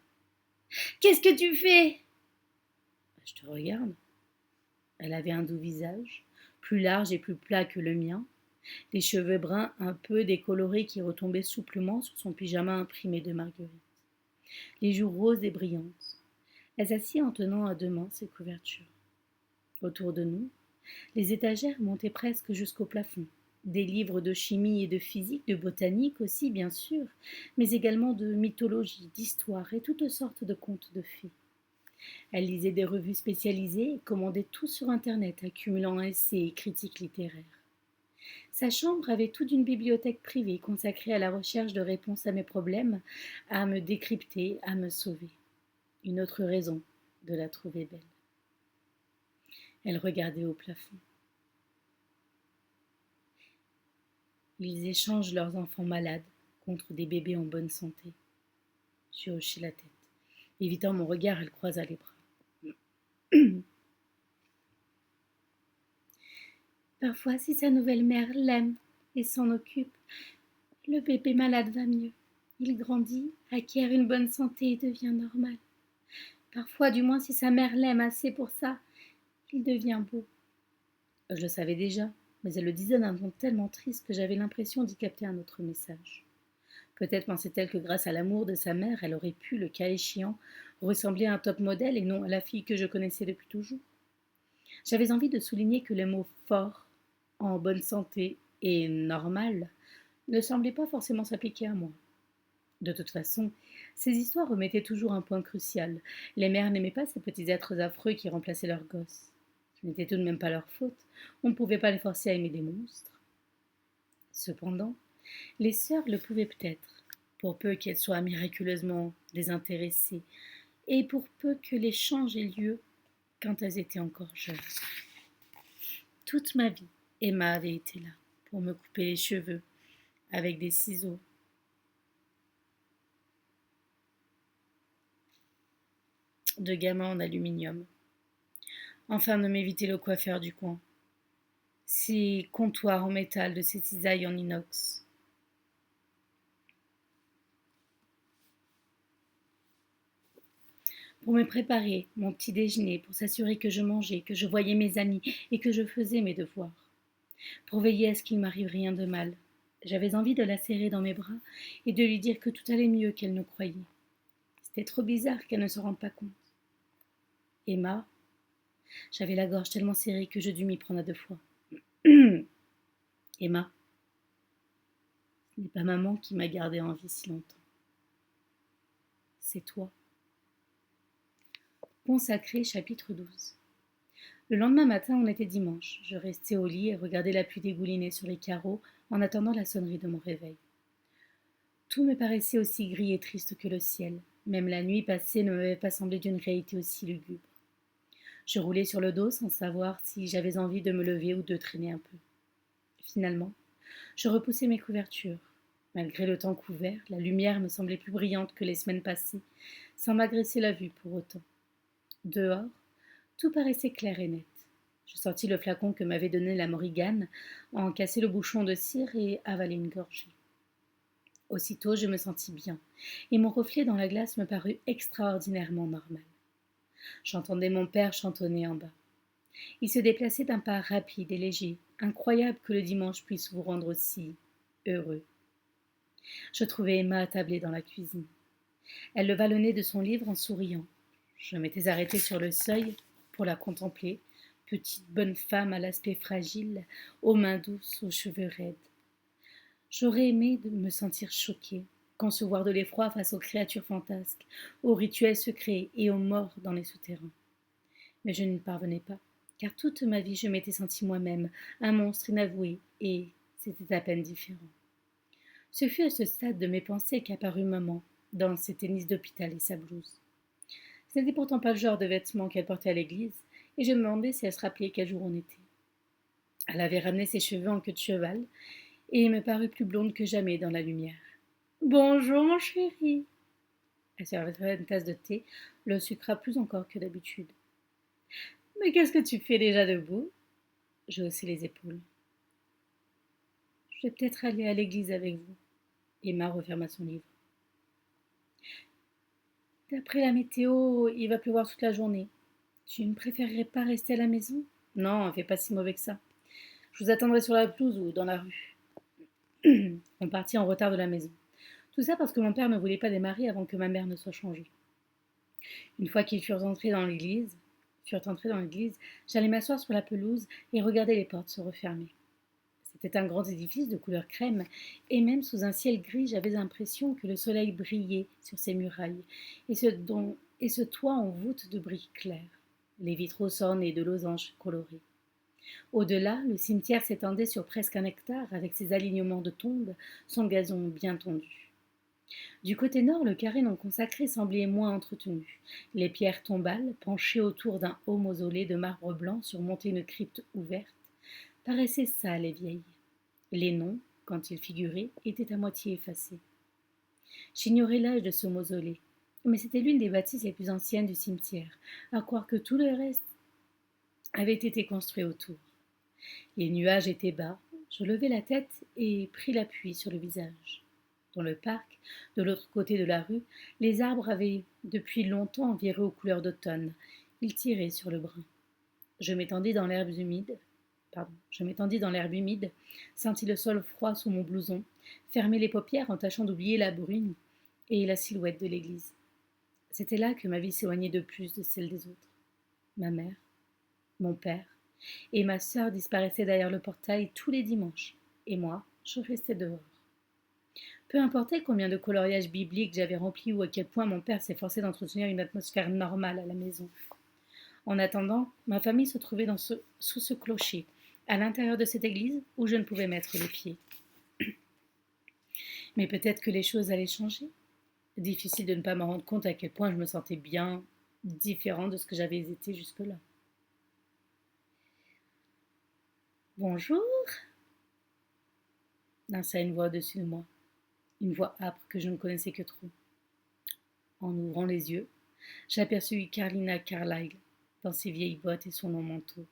Qu'est-ce que tu fais? Je te regarde. Elle avait un doux visage, plus large et plus plat que le mien, les cheveux bruns un peu décolorés qui retombaient souplement sur son pyjama imprimé de Marguerite, les joues roses et brillantes. Elle s'assit en tenant à deux mains ses couvertures. Autour de nous, les étagères montaient presque jusqu'au plafond. Des livres de chimie et de physique, de botanique aussi, bien sûr, mais également de mythologie, d'histoire et toutes sortes de contes de fées. Elle lisait des revues spécialisées et commandait tout sur Internet, accumulant essais et critiques littéraires. Sa chambre avait toute une bibliothèque privée consacrée à la recherche de réponses à mes problèmes, à me décrypter, à me sauver. Une autre raison de la trouver belle. Elle regardait au plafond. Ils échangent leurs enfants malades contre des bébés en bonne santé. J'ai hoché la tête. Évitant mon regard, elle croisa les bras. Parfois, si sa nouvelle mère l'aime et s'en occupe, le bébé malade va mieux. Il grandit, acquiert une bonne santé et devient normal. Parfois, du moins si sa mère l'aime assez pour ça, il devient beau. Je le savais déjà, mais elle le disait d'un ton tellement triste que j'avais l'impression d'y capter un autre message. Peut-être pensait-elle que grâce à l'amour de sa mère, elle aurait pu, le cas échéant, ressembler à un top modèle et non à la fille que je connaissais depuis toujours. J'avais envie de souligner que le mot fort, en bonne santé et normal ne semblait pas forcément s'appliquer à moi. De toute façon, ces histoires remettaient toujours un point crucial. Les mères n'aimaient pas ces petits êtres affreux qui remplaçaient leurs gosses. Ce n'était tout de même pas leur faute. On ne pouvait pas les forcer à aimer des monstres. Cependant, les sœurs le pouvaient peut-être, pour peu qu'elles soient miraculeusement désintéressées, et pour peu que l'échange ait lieu quand elles étaient encore jeunes. Toute ma vie, Emma avait été là, pour me couper les cheveux, avec des ciseaux, de gamin en aluminium, afin de m'éviter le coiffeur du coin, ces comptoirs en métal de ces cisailles en inox. Pour me préparer mon petit déjeuner, pour s'assurer que je mangeais, que je voyais mes amis et que je faisais mes devoirs, pour veiller à ce qu'il m'arrive rien de mal. J'avais envie de la serrer dans mes bras et de lui dire que tout allait mieux qu'elle ne croyait. C'était trop bizarre qu'elle ne se rende pas compte. Emma, j'avais la gorge tellement serrée que je dus m'y prendre à deux fois. Emma, ce n'est pas maman qui m'a gardée en vie si longtemps. C'est toi. Pont Sacré, chapitre 12. Le lendemain matin, on était dimanche. Je restais au lit et regardais la pluie dégouliner sur les carreaux en attendant la sonnerie de mon réveil. Tout me paraissait aussi gris et triste que le ciel. Même la nuit passée ne m'avait pas semblé d'une réalité aussi lugubre. Je roulais sur le dos sans savoir si j'avais envie de me lever ou de traîner un peu. Finalement, je repoussai mes couvertures. Malgré le temps couvert, la lumière me semblait plus brillante que les semaines passées, sans m'agresser la vue pour autant. Dehors, tout paraissait clair et net. Je sortis le flacon que m'avait donné la Morrigan, en cassai le bouchon de cire et avalai une gorgée. Aussitôt, je me sentis bien, et mon reflet dans la glace me parut extraordinairement normal. J'entendais mon père chantonner en bas. Il se déplaçait d'un pas rapide et léger, incroyable que le dimanche puisse vous rendre aussi heureux. Je trouvai Emma attablée dans la cuisine. Elle leva le nez de son livre en souriant. Je m'étais arrêtée sur le seuil pour la contempler, petite bonne femme à l'aspect fragile, aux mains douces, aux cheveux raides. J'aurais aimé me sentir choquée, concevoir de l'effroi face aux créatures fantasques, aux rituels secrets et aux morts dans les souterrains. Mais je n'y parvenais pas, car toute ma vie je m'étais sentie moi-même, un monstre inavoué, et c'était à peine différent. Ce fut à ce stade de mes pensées qu'apparut maman, dans ses tennis d'hôpital et sa blouse. Ce n'était pourtant pas le genre de vêtements qu'elle portait à l'église, et je me demandais si elle se rappelait quel jour on était. Elle avait ramené ses cheveux en queue de cheval, et me parut plus blonde que jamais dans la lumière. « Bonjour, mon chéri !» Elle servait une tasse de thé, le sucra plus encore que d'habitude. « Mais qu'est-ce que tu fais déjà debout ?» Je haussai les épaules. « Je vais peut-être aller à l'église avec vous. » Emma referma son livre. « D'après la météo, il va pleuvoir toute la journée. Tu ne préférerais pas rester à la maison ? Non, il ne fait pas si mauvais que ça. Je vous attendrai sur la pelouse ou dans la rue. On partit en retard de la maison. Tout ça parce que mon père ne voulait pas démarrer avant que ma mère ne soit changée. Une fois qu'ils furent entrés dans l'église, j'allai m'asseoir sur la pelouse et regarder les portes se refermer. C'était un grand édifice de couleur crème, et même sous un ciel gris, j'avais l'impression que le soleil brillait sur ses murailles, et ce toit en voûte de briques claires, les vitraux ornés de losanges colorés. Au-delà, le cimetière s'étendait sur presque 1 hectare, avec ses alignements de tombes, son gazon bien tondu. Du côté nord, le carré non consacré semblait moins entretenu. Les pierres tombales, penchées autour d'un haut mausolée de marbre blanc surmonté d'une crypte ouverte, paraissaient sales et vieilles. Les noms, quand ils figuraient, étaient à moitié effacés. J'ignorais l'âge de ce mausolée, mais c'était l'une des bâtisses les plus anciennes du cimetière, à croire que tout le reste avait été construit autour. Les nuages étaient bas, je levai la tête et pris l'appui sur le visage. Dans le parc, de l'autre côté de la rue, les arbres avaient depuis longtemps viré aux couleurs d'automne. Ils tiraient sur le brun. Je m'étendis dans l'herbe humide, sentis le sol froid sous mon blouson, fermai les paupières en tâchant d'oublier la bruine et la silhouette de l'église. C'était là que ma vie s'éloignait de plus de celle des autres. Ma mère, mon père et ma sœur disparaissaient derrière le portail tous les dimanches, et moi, je restais dehors. Peu importait combien de coloriages bibliques j'avais remplis ou à quel point mon père s'efforçait d'entretenir une atmosphère normale à la maison. En attendant, ma famille se trouvait sous ce clocher, à l'intérieur de cette église où je ne pouvais mettre les pieds. Mais peut-être que les choses allaient changer. Difficile de ne pas me rendre compte à quel point je me sentais bien différent de ce que j'avais été jusque-là. Bonjour, lança une voix au-dessus de moi, une voix âpre que je ne connaissais que trop. En ouvrant les yeux, j'aperçus Carlina Carlyle dans ses vieilles bottes et son long manteau.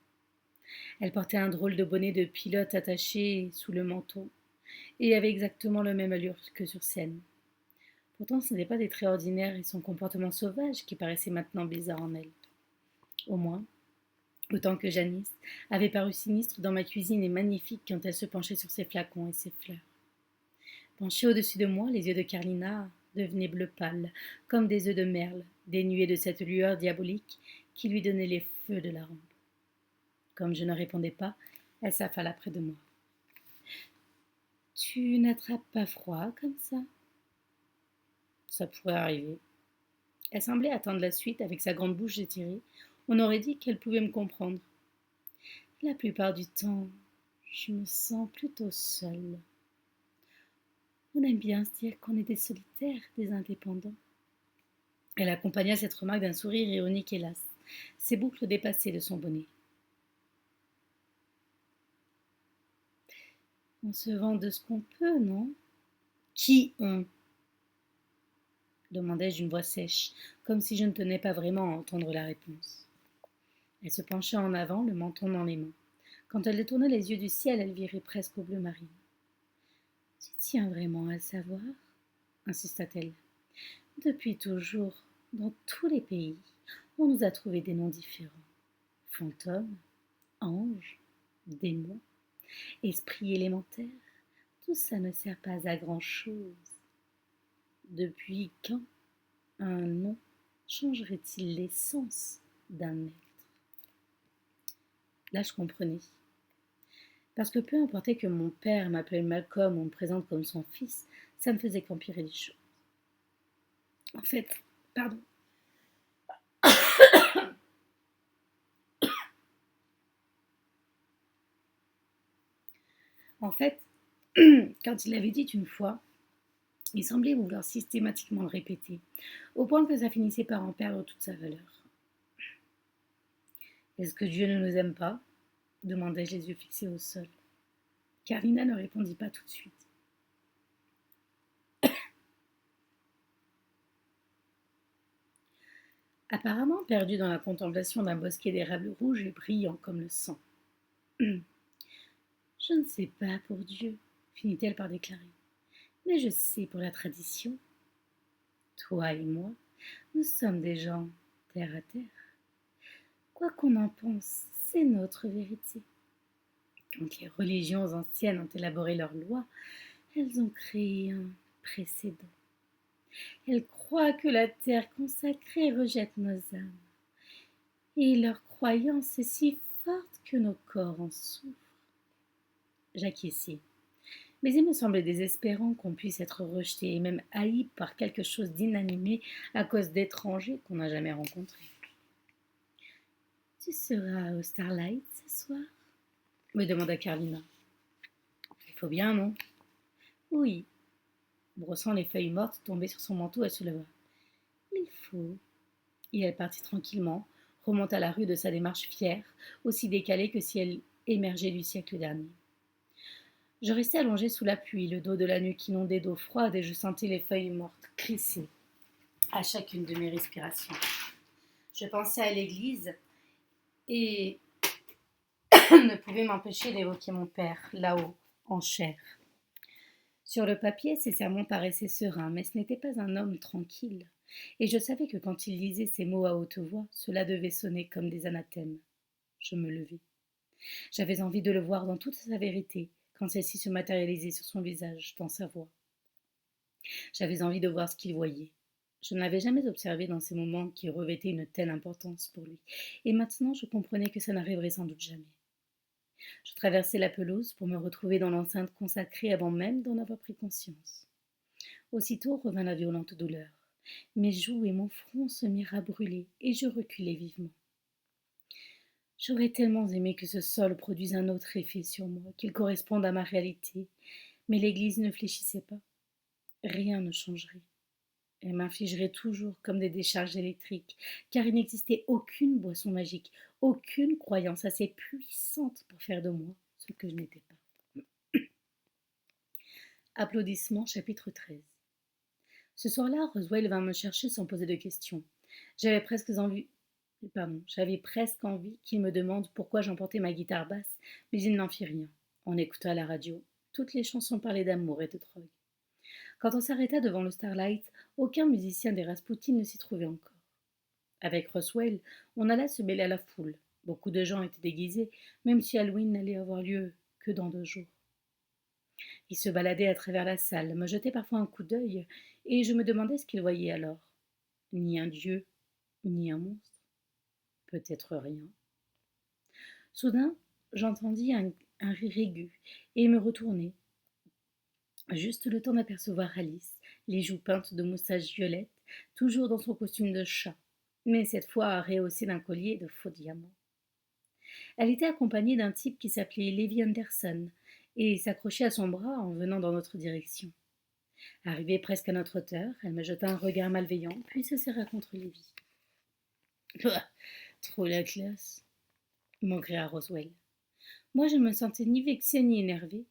Elle portait un drôle de bonnet de pilote attaché sous le menton et avait exactement la même allure que sur scène. Pourtant, ce n'était pas des traits ordinaires et son comportement sauvage qui paraissait maintenant bizarre en elle. Au moins, autant que Janice avait paru sinistre dans ma cuisine et magnifique quand elle se penchait sur ses flacons et ses fleurs. Penchés au-dessus de moi, les yeux de Carlina devenaient bleu pâle, comme des œufs de merle, dénués de cette lueur diabolique qui lui donnait les feux de la rampe. Comme je ne répondais pas, elle s'affala près de moi. « Tu n'attrapes pas froid comme ça ?» Ça pourrait arriver. Elle semblait attendre la suite avec sa grande bouche étirée. On aurait dit qu'elle pouvait me comprendre. La plupart du temps, je me sens plutôt seule. On aime bien se dire qu'on est des solitaires, des indépendants. Elle accompagna cette remarque d'un sourire ironique hélas, ses boucles dépassaient de son bonnet. On se vend de ce qu'on peut, non ? Qui on ? Demandai-je d'une voix sèche, comme si je ne tenais pas vraiment à entendre la réponse. Elle se pencha en avant, le menton dans les mains. Quand elle détournait les yeux du ciel, elle virait presque au bleu marine. « Tu tiens vraiment à le savoir ?» insista-t-elle. « Depuis toujours, dans tous les pays, on nous a trouvé des noms différents. Fantômes, anges, démons, esprits élémentaires, tout ça ne sert pas à grand-chose. Depuis quand un nom changerait-il l'essence d'un être ? » Là, je comprenais. Parce que peu importait que mon père m'appelle Malcolm ou me présente comme son fils, ça ne faisait qu'empirer les choses. En fait, quand il l'avait dit une fois, il semblait vouloir systématiquement le répéter, au point que ça finissait par en perdre toute sa valeur. « Est-ce que Dieu ne nous aime pas ?» demandai-je les yeux fixés au sol. Carlina ne répondit pas tout de suite. Apparemment perdue dans la contemplation d'un bosquet d'érables rouges et brillant comme le sang. « Je ne sais pas pour Dieu, finit-elle par déclarer, mais je sais pour la tradition. Toi et moi, nous sommes des gens terre à terre. Quoi qu'on en pense, c'est notre vérité. Quand les religions anciennes ont élaboré leurs lois, elles ont créé un précédent. Elles croient que la terre consacrée rejette nos âmes, et leur croyance est si forte que nos corps en souffrent. J'acquiesçai. Mais il me semblait désespérant qu'on puisse être rejeté et même haï par quelque chose d'inanimé à cause d'étrangers qu'on n'a jamais rencontrés. Tu seras au Starlight ce soir me demanda Carlina. Il faut bien, non? Oui. Brossant les feuilles mortes tombées sur son manteau, elle se leva. Il faut. Et elle partit tranquillement, remonta la rue de sa démarche fière, aussi décalée que si elle émergeait du siècle dernier. Je restais allongée sous la pluie, le dos de la nuque inondé d'eau froide, et je sentais les feuilles mortes crisser à chacune de mes respirations. Je pensais à l'église et ne pouvais m'empêcher d'évoquer mon père, là-haut, en chair. Sur le papier, ses sermons paraissaient sereins, mais ce n'était pas un homme tranquille. Et je savais que quand il lisait ces mots à haute voix, cela devait sonner comme des anathèmes. Je me levai. J'avais envie de le voir dans toute sa vérité, quand celle-ci se matérialisait sur son visage, dans sa voix. J'avais envie de voir ce qu'il voyait. Je ne l'avais jamais observé dans ces moments qui revêtaient une telle importance pour lui, et maintenant je comprenais que ça n'arriverait sans doute jamais. Je traversai la pelouse pour me retrouver dans l'enceinte consacrée avant même d'en avoir pris conscience. Aussitôt revint la violente douleur. Mes joues et mon front se mirent à brûler, et je reculai vivement. J'aurais tellement aimé que ce sol produise un autre effet sur moi, qu'il corresponde à ma réalité, mais l'église ne fléchissait pas. Rien ne changerait. Elle m'infligerait toujours comme des décharges électriques, car il n'existait aucune boisson magique, aucune croyance assez puissante pour faire de moi ce que je n'étais pas. Applaudissements, chapitre 13. Ce soir-là, Roswell vint me chercher sans poser de questions. J'avais presque envie qu'il me demande pourquoi j'emportais ma guitare basse, mais il n'en fit rien. On écouta la radio. Toutes les chansons parlaient d'amour et de drogue. Quand on s'arrêta devant le Starlight, aucun musicien des Rasputin ne s'y trouvait encore. Avec Roswell, on alla se mêler à la foule. Beaucoup de gens étaient déguisés, même si Halloween n'allait avoir lieu que dans 2 jours. Il se baladait à travers la salle, me jetait parfois un coup d'œil, et je me demandais ce qu'il voyait alors. Ni un dieu, ni un monstre. Peut-être rien. Soudain, j'entendis un rire aigu, et me retournai. Juste le temps d'apercevoir Alice, les joues peintes de moustaches violettes, toujours dans son costume de chat, mais cette fois rehaussé d'un collier de faux diamants. Elle était accompagnée d'un type qui s'appelait Levi Anderson et s'accrochait à son bras en venant dans notre direction. Arrivée presque à notre hauteur, elle me jeta un regard malveillant, puis se serra contre Levi. Trop la classe, maugréa Roswell. Moi, je ne me sentais ni vexée ni énervée.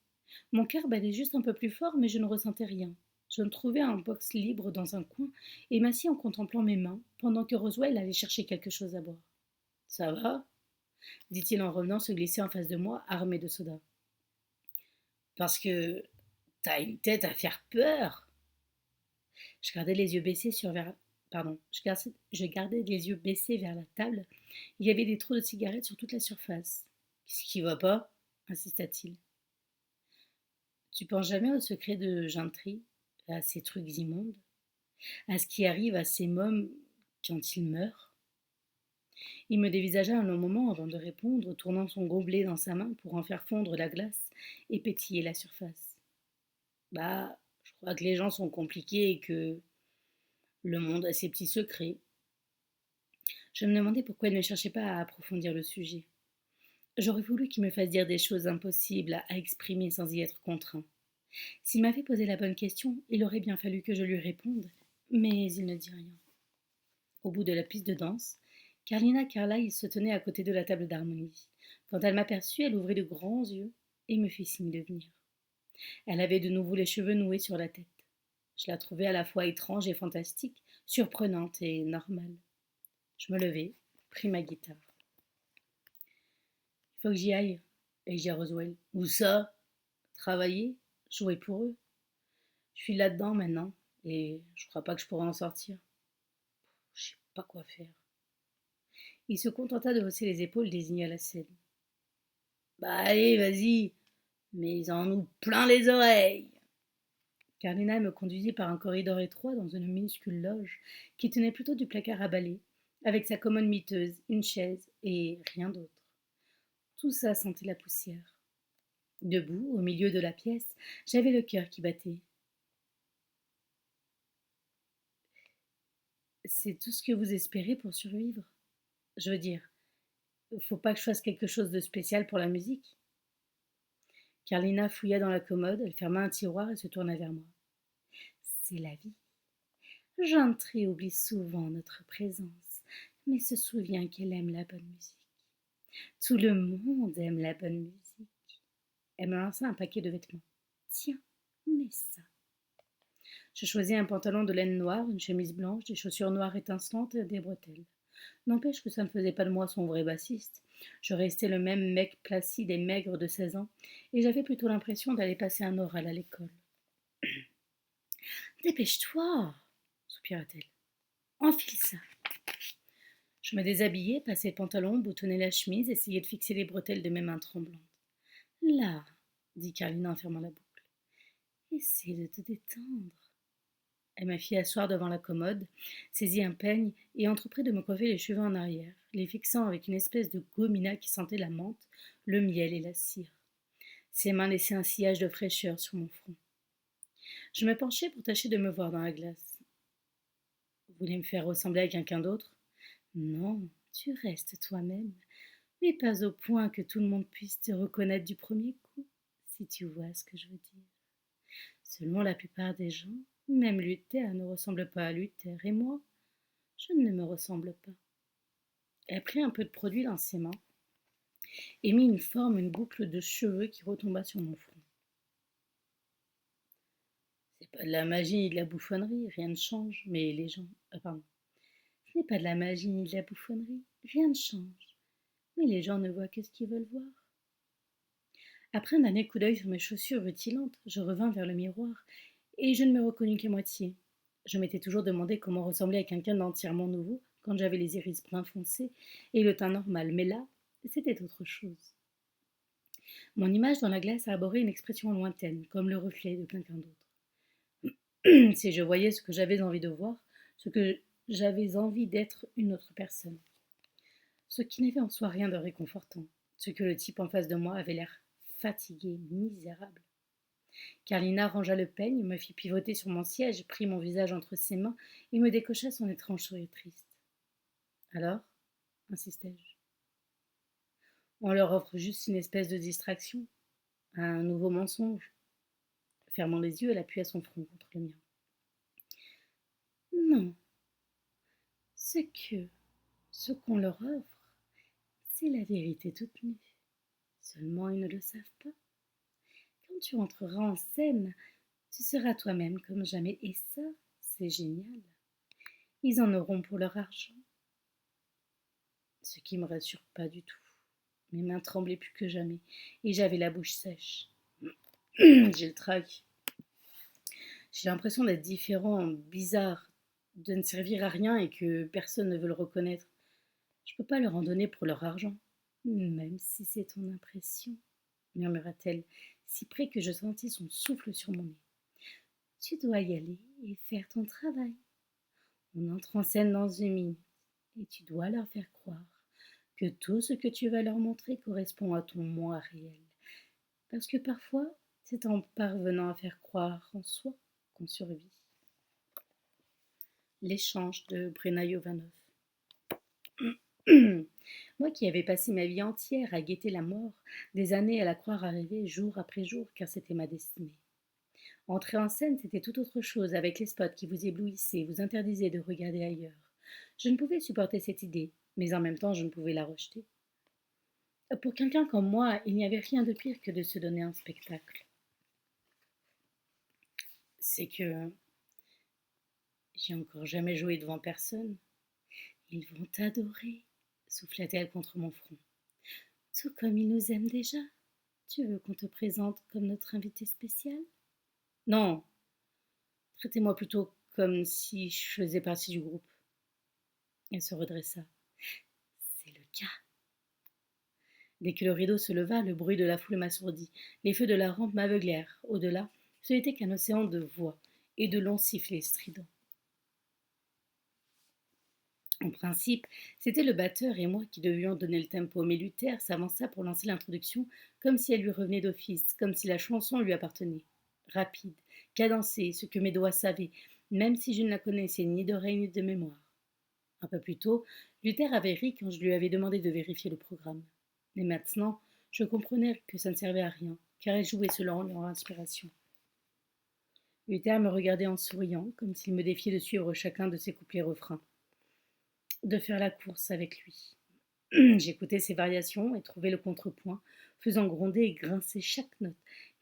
Mon cœur battait juste un peu plus fort, mais je ne ressentais rien. Je me trouvais un box libre dans un coin et m'assis en contemplant mes mains, pendant que Roswell allait chercher quelque chose à boire. Ça va? Dit-il en revenant se glisser en face de moi, armé de soda. Parce que t'as une tête à faire peur. Je gardais les yeux baissés je gardais les yeux baissés vers la table. Il y avait des trous de cigarettes sur toute la surface. Qu'est-ce qui va pas? Insista-t-il. Tu penses jamais au secret de Gentry, à ces trucs immondes, à ce qui arrive à ces mômes quand ils meurent? Il me dévisagea un long moment avant de répondre, tournant son gobelet dans sa main pour en faire fondre la glace et pétiller la surface. Bah, je crois que les gens sont compliqués et que le monde a ses petits secrets. Je me demandais pourquoi il ne cherchait pas à approfondir le sujet. J'aurais voulu qu'il me fasse dire des choses impossibles à exprimer sans y être contraint. S'il m'avait posé la bonne question, il aurait bien fallu que je lui réponde, mais il ne dit rien. Au bout de la piste de danse, Carlina Carlyle se tenait à côté de la table d'harmonie. Quand elle m'aperçut, elle ouvrit de grands yeux et me fit signe de venir. Elle avait de nouveau les cheveux noués sur la tête. Je la trouvais à la fois étrange et fantastique, surprenante et normale. Je me levai, pris ma guitare. Il faut que j'y aille, ai-je dit à Roswell. Où ça? Travailler? Jouer pour eux? Je suis là-dedans maintenant, et je crois pas que je pourrai en sortir. Je sais pas quoi faire. Il se contenta de hausser les épaules, désigna la scène. Bah allez, vas-y, mais ils en ont plein les oreilles. Carlina me conduisit par un corridor étroit dans une minuscule loge qui tenait plutôt du placard à balai, avec sa commode miteuse, une chaise et rien d'autre. Tout ça sentait la poussière. Debout, au milieu de la pièce, j'avais le cœur qui battait. C'est tout ce que vous espérez pour survivre? Je veux dire, faut pas que je fasse quelque chose de spécial pour la musique. Carlina fouilla dans la commode, elle ferma un tiroir et se tourna vers moi. C'est la vie. J'entre et oublie souvent notre présence, mais se souvient qu'elle aime la bonne musique. Tout le monde aime la bonne musique. Elle me lança un paquet de vêtements. Tiens, mets ça. Je choisis un pantalon de laine noire, une chemise blanche, des chaussures noires étincelantes et des bretelles. N'empêche que ça ne faisait pas de moi son vrai bassiste. Je restais le même mec placide et maigre de 16 ans, et j'avais plutôt l'impression d'aller passer un oral à l'école. Dépêche-toi, soupira-t-elle. Enfile ça. Je me déshabillai, passai le pantalon, boutonnai la chemise, essayai de fixer les bretelles de mes mains tremblantes. Là, dit Carlina en fermant la boucle. Essaie de te détendre. Elle m'a fit asseoir devant la commode, saisit un peigne et entreprit de me coiffer les cheveux en arrière, les fixant avec une espèce de gomina qui sentait la menthe, le miel et la cire. Ses mains laissaient un sillage de fraîcheur sur mon front. Je me penchai pour tâcher de me voir dans la glace. Vous voulez me faire ressembler à quelqu'un d'autre? Non, tu restes toi-même, mais pas au point que tout le monde puisse te reconnaître du premier coup, si tu vois ce que je veux dire. Selon la plupart des gens, même Luther ne ressemble pas à Luther, et moi, je ne me ressemble pas. Elle prit un peu de produit dans ses mains et mit une boucle de cheveux qui retomba sur mon front. C'est pas de la magie ni de la bouffonnerie, rien ne change, mais les gens. Pardon. Ce n'est pas de la magie ni de la bouffonnerie, rien ne change, mais les gens ne voient que ce qu'ils veulent voir. Après un dernier coup d'œil sur mes chaussures rutilantes, je revins vers le miroir et je ne me reconnus qu'à moitié. Je m'étais toujours demandé comment ressembler à quelqu'un d'entièrement nouveau quand j'avais les iris brun foncé et le teint normal, mais là, c'était autre chose. Mon image dans la glace a abordé une expression lointaine, comme le reflet de quelqu'un d'autre. Si je voyais ce que j'avais envie de voir, ce que j'avais envie d'être une autre personne. Ce qui n'avait en soi rien de réconfortant, ce que le type en face de moi avait l'air fatigué, misérable. Carlina rangea le peigne, me fit pivoter sur mon siège, prit mon visage entre ses mains et me décocha son étrange sourire triste. Alors, insistai-je, on leur offre juste une espèce de distraction, un nouveau mensonge. Fermant les yeux, elle appuya son front contre le mien. Non, ce qu'on leur offre, c'est la vérité toute nue. Seulement ils ne le savent pas. Quand tu entreras en scène, tu seras toi-même comme jamais, et ça, c'est génial. Ils en auront pour leur argent. Ce qui me rassure pas du tout. Mes mains tremblaient plus que jamais, et j'avais la bouche sèche. J'ai le trac. J'ai l'impression d'être différent, bizarre, de ne servir à rien et que personne ne veut le reconnaître. Je peux pas leur en donner pour leur argent. Même si c'est ton impression, murmura-t-elle, si près que je sentis son souffle sur mon nez. Tu dois y aller et faire ton travail. On entre en scène dans une minute et tu dois leur faire croire que tout ce que tu vas leur montrer correspond à ton moi réel. Parce que parfois, c'est en parvenant à faire croire en soi qu'on survit. L'échange de Brena Jovanov. Moi qui avais passé ma vie entière à guetter la mort, des années à la croire arriver jour après jour, car c'était ma destinée. Entrer en scène, c'était tout autre chose, avec les spots qui vous éblouissaient, vous interdisaient de regarder ailleurs. Je ne pouvais supporter cette idée, mais en même temps, je ne pouvais la rejeter. Pour quelqu'un comme moi, il n'y avait rien de pire que de se donner un spectacle. C'est que j'ai encore jamais joué devant personne. Ils vont t'adorer, souffla-t-elle contre mon front. Tout comme ils nous aiment déjà. Tu veux qu'on te présente comme notre invité spécial? Non, traitez-moi plutôt comme si je faisais partie du groupe. Elle se redressa. C'est le cas. Dès que le rideau se leva, le bruit de la foule m'assourdit. Les feux de la rampe m'aveuglèrent. Au-delà, ce n'était qu'un océan de voix et de longs sifflets stridents. En principe, c'était le batteur et moi qui devions donner le tempo, mais Luther s'avança pour lancer l'introduction comme si elle lui revenait d'office, comme si la chanson lui appartenait. Rapide, cadencée, ce que mes doigts savaient, même si je ne la connaissais ni d'oreille ni de mémoire. Un peu plus tôt, Luther avait ri quand je lui avais demandé de vérifier le programme. Mais maintenant, je comprenais que ça ne servait à rien, car elle jouait selon leur inspiration. Luther me regardait en souriant, comme s'il me défiait de suivre chacun de ses couplets refrains, de faire la course avec lui. J'écoutais ses variations et trouvais le contrepoint, faisant gronder et grincer chaque note,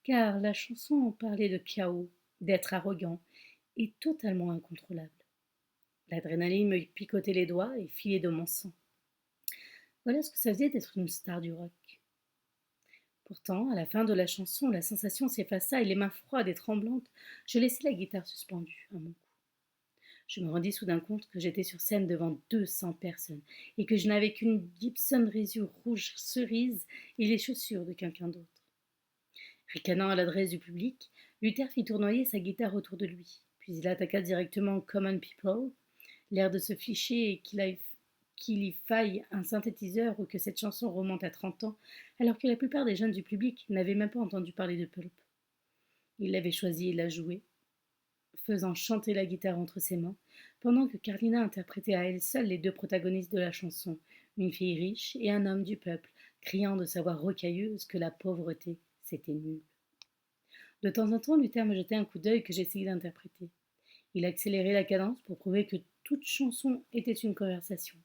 car la chanson parlait de chaos, d'être arrogant et totalement incontrôlable. L'adrénaline me picotait les doigts et filait de mon sang. Voilà ce que ça faisait d'être une star du rock. Pourtant, à la fin de la chanson, la sensation s'effaça et les mains froides et tremblantes, je laissai la guitare suspendue à mon cou. Je me rendis soudain compte que j'étais sur scène devant 200 personnes et que je n'avais qu'une Gibson Résus rouge cerise et les chaussures de quelqu'un d'autre. Ricanant à l'adresse du public, Luther fit tournoyer sa guitare autour de lui, puis il attaqua directement Common People, l'air de se ficher qu'il y faille un synthétiseur ou que cette chanson remonte à 30 ans, alors que la plupart des jeunes du public n'avaient même pas entendu parler de Pulp. Il l'avait choisie et la jouée, faisant chanter la guitare entre ses mains, pendant que Carlina interprétait à elle seule les deux protagonistes de la chanson, une fille riche et un homme du peuple, criant de sa voix rocailleuse que la pauvreté, c'était nul. De temps en temps, Luther me jetait un coup d'œil que j'essayais d'interpréter. Il accélérait la cadence pour prouver que toute chanson était une conversation,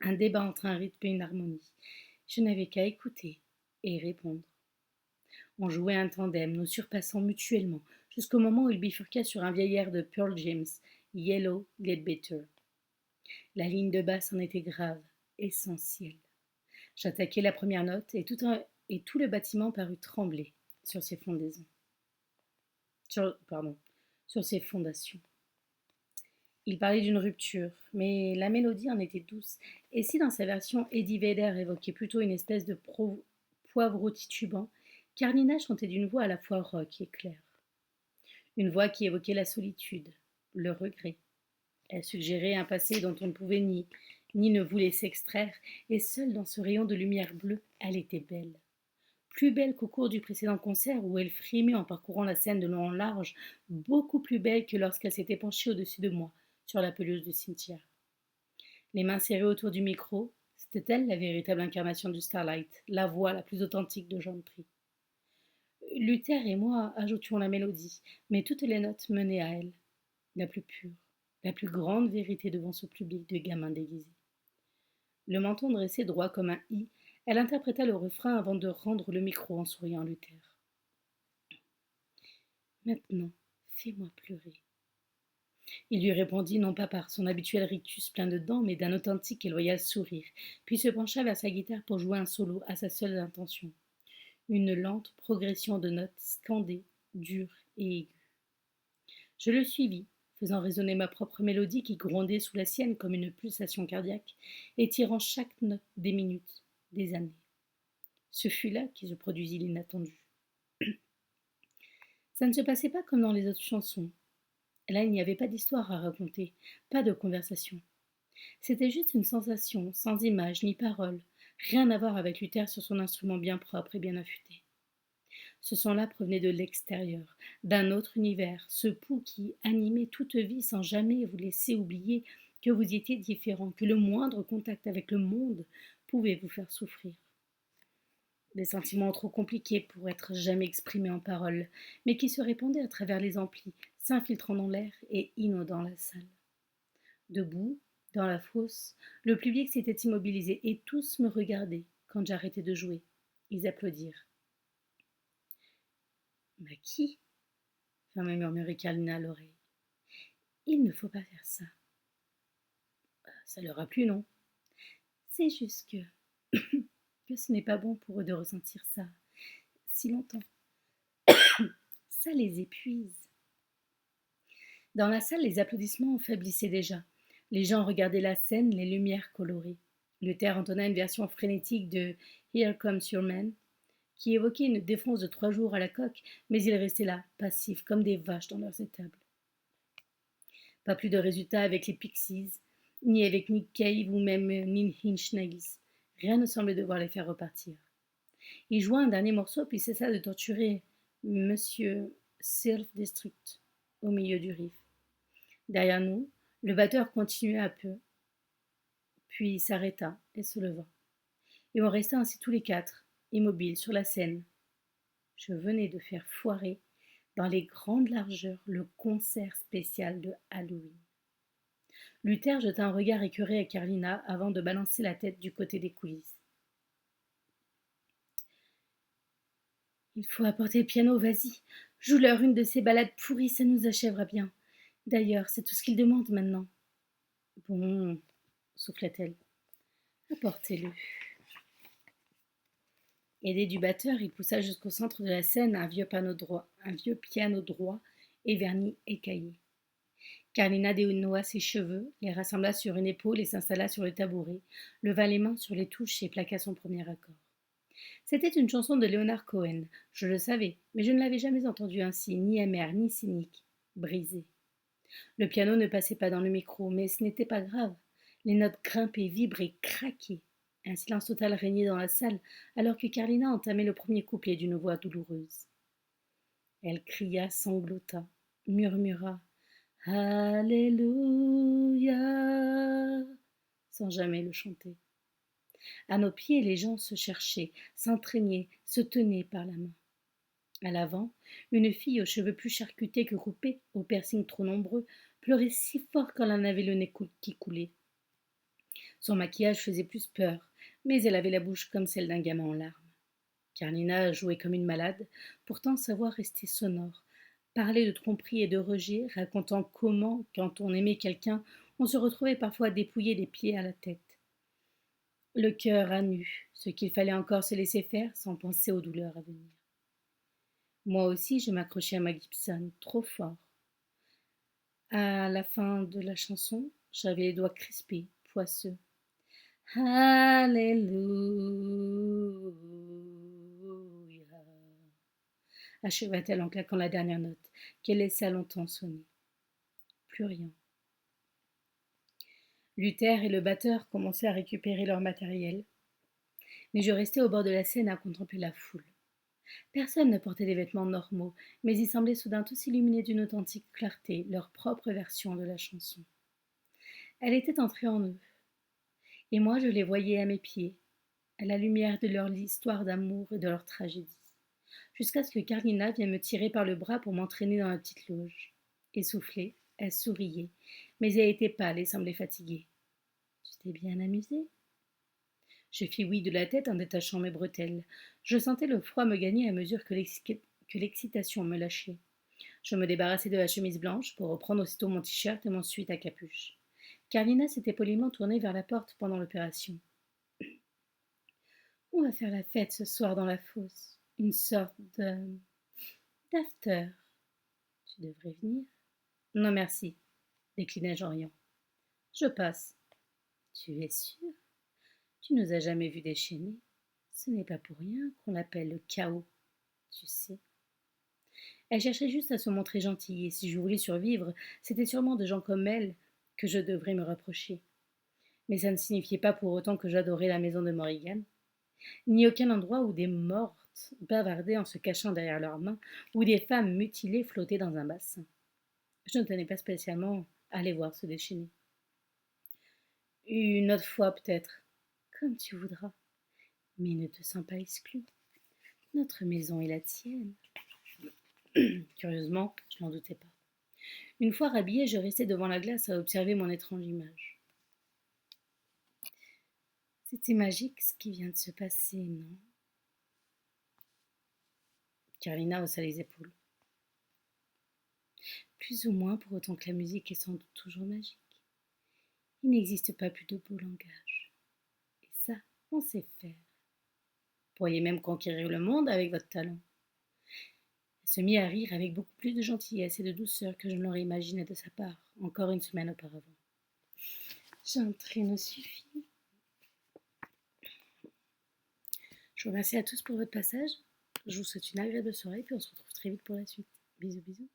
un débat entre un rythme et une harmonie. Je n'avais qu'à écouter et répondre. On jouait un tandem, nous surpassant mutuellement, jusqu'au moment où il bifurqua sur un vieil air de Pearl James, Yellow Ledbetter. La ligne de basse en était grave, essentielle. J'attaquai la première note et tout le bâtiment parut trembler sur ses fondations. Sur ses fondations. Il parlait d'une rupture, mais la mélodie en était douce, et si dans sa version Eddie Vedder évoquait plutôt une espèce de poivreau titubant, Carlina chantait d'une voix à la fois rock et claire. Une voix qui évoquait la solitude, le regret. Elle suggérait un passé dont on ne pouvait ni ne voulait s'extraire, et seule dans ce rayon de lumière bleue, elle était belle. Plus belle qu'au cours du précédent concert où elle frémit en parcourant la scène de long en large, beaucoup plus belle que lorsqu'elle s'était penchée au-dessus de moi, sur la pelouse du cimetière. Les mains serrées autour du micro, c'était elle la véritable incarnation du Starlight, la voix la plus authentique de John Prix. Luther et moi ajoutions la mélodie, mais toutes les notes menaient à elle, la plus pure, la plus grande vérité devant ce public de gamins déguisés. Le menton dressé droit comme un i, elle interpréta le refrain avant de rendre le micro en souriant à Luther. Maintenant, fais-moi pleurer. Il lui répondit non pas par son habituel rictus plein de dents, mais d'un authentique et loyal sourire, puis se pencha vers sa guitare pour jouer un solo à sa seule intention. Une lente progression de notes scandées, dures et aiguës. Je le suivis, faisant résonner ma propre mélodie qui grondait sous la sienne comme une pulsation cardiaque, et tirant chaque note des minutes, des années. Ce fut là qui se produisit l'inattendu. Ça ne se passait pas comme dans les autres chansons. Là, il n'y avait pas d'histoire à raconter, pas de conversation. C'était juste une sensation, sans image ni parole, rien à voir avec Luther sur son instrument bien propre et bien affûté. Ce son-là provenait de l'extérieur, d'un autre univers, ce pouls qui animait toute vie sans jamais vous laisser oublier que vous étiez différent, que le moindre contact avec le monde pouvait vous faire souffrir. Des sentiments trop compliqués pour être jamais exprimés en paroles, mais qui se répandaient à travers les amplis, s'infiltrant dans l'air et inondant la salle. Debout, dans la fosse, le public s'était immobilisé et tous me regardaient quand j'arrêtais de jouer. Ils applaudirent. Mais qui vint me murmurer Carlina à l'oreille. Il ne faut pas faire ça. Ça leur a plu, non? C'est juste que ce n'est pas bon pour eux de ressentir ça si longtemps. Ça les épuise. Dans la salle, les applaudissements faiblissaient déjà. Les gens regardaient la scène, les lumières colorées. Luther entonna une version frénétique de Here Comes Your Man, qui évoquait une défense de 3 jours à la coque, mais ils restaient là, passifs, comme des vaches dans leurs étables. Pas plus de résultats avec les Pixies, ni avec Nick Cave ou même Nine Inch Nails. Rien ne semblait devoir les faire repartir. Il joua un dernier morceau puis cessa de torturer Monsieur Self-Destruct au milieu du riff. Derrière nous, le batteur continua un peu, puis s'arrêta et se leva. Et on resta ainsi tous les quatre, immobiles sur la scène. Je venais de faire foirer dans les grandes largeurs le concert spécial de Halloween. Luther jeta un regard écœuré à Carlina avant de balancer la tête du côté des coulisses. Il faut apporter le piano, vas-y. Joue-leur une de ces ballades pourries, ça nous achèvera bien. D'ailleurs, c'est tout ce qu'ils demandent maintenant. Bon, souffla-t-elle. Apportez-le. Aidé du batteur, il poussa jusqu'au centre de la scène un vieux piano droit et verni écaillé. Carlina dénoua ses cheveux, les rassembla sur une épaule et s'installa sur le tabouret, leva les mains sur les touches et plaqua son premier accord. C'était une chanson de Leonard Cohen, je le savais, mais je ne l'avais jamais entendue ainsi, ni amère, ni cynique, brisée. Le piano ne passait pas dans le micro, mais ce n'était pas grave. Les notes grimpaient, vibraient, craquaient. Un silence total régnait dans la salle, alors que Carlina entamait le premier couplet d'une voix douloureuse. Elle cria, sanglota, murmura « Alléluia » sans jamais le chanter. À nos pieds, les gens se cherchaient, s'entraînaient, se tenaient par la main. À l'avant, une fille aux cheveux plus charcutés que coupés, aux piercings trop nombreux, pleurait si fort qu'elle en avait le nez qui coulait. Son maquillage faisait plus peur, mais elle avait la bouche comme celle d'un gamin en larmes. Carlina jouait comme une malade, pourtant sa voix restait sonore, parlait de tromperie et de rejet, racontant comment, quand on aimait quelqu'un, on se retrouvait parfois dépouillé des pieds à la tête. Le cœur à nu, ce qu'il fallait encore se laisser faire sans penser aux douleurs à venir. Moi aussi, je m'accrochais à ma Gibson, trop fort. À la fin de la chanson, j'avais les doigts crispés, poisseux. Alléluia, acheva-t-elle en claquant la dernière note, qu'elle laissa longtemps sonner. Plus rien. Luther et le batteur commençaient à récupérer leur matériel, mais je restais au bord de la scène à contempler la foule. Personne ne portait des vêtements normaux, mais ils semblaient soudain tous illuminés d'une authentique clarté, leur propre version de la chanson. Elle était entrée en eux, et moi je les voyais à mes pieds, à la lumière de leur histoire d'amour et de leur tragédie, jusqu'à ce que Carlina vienne me tirer par le bras pour m'entraîner dans la petite loge. Essoufflée, elle souriait, mais elle était pâle et semblait fatiguée. « Tu t'es bien amusée ?» Je fis oui de la tête en détachant mes bretelles. Je sentais le froid me gagner à mesure que l'excitation me lâchait. Je me débarrassai de la chemise blanche pour reprendre aussitôt mon t-shirt et mon sweat à capuche. Carlina s'était poliment tournée vers la porte pendant l'opération. « On va faire la fête ce soir dans la fosse. Une sorte d'after. Tu devrais venir. » « Non merci, déclinai-je en riant. Je passe. Tu es sûr? Tu nous as jamais vus déchaînés. Ce n'est pas pour rien qu'on l'appelle le chaos, tu sais. » Elle cherchait juste à se montrer gentille, et si je voulais survivre, c'était sûrement de gens comme elle que je devrais me rapprocher. Mais ça ne signifiait pas pour autant que j'adorais la maison de Morrigan, ni aucun endroit où des mortes bavardaient en se cachant derrière leurs mains, ou des femmes mutilées flottaient dans un bassin. Je ne tenais pas spécialement à les voir se déchaîner. Une autre fois peut-être, comme tu voudras, mais ne te sens pas exclu. Notre maison est la tienne. Curieusement, je n'en doutais pas. Une fois rhabillée, je restais devant la glace à observer mon étrange image. C'était magique ce qui vient de se passer, non? Carlina haussa les épaules. Plus ou moins pour autant que la musique est sans doute toujours magique. Il n'existe pas plus de beau langage. Et ça, on sait faire. Vous pourriez même conquérir le monde avec votre talent. Elle se mit à rire avec beaucoup plus de gentillesse et de douceur que je ne l'aurais imaginé de sa part, encore une semaine auparavant. J'entraîne suffit. Je vous remercie à tous pour votre passage. Je vous souhaite une agréable soirée, puis on se retrouve très vite pour la suite. Bisous, bisous.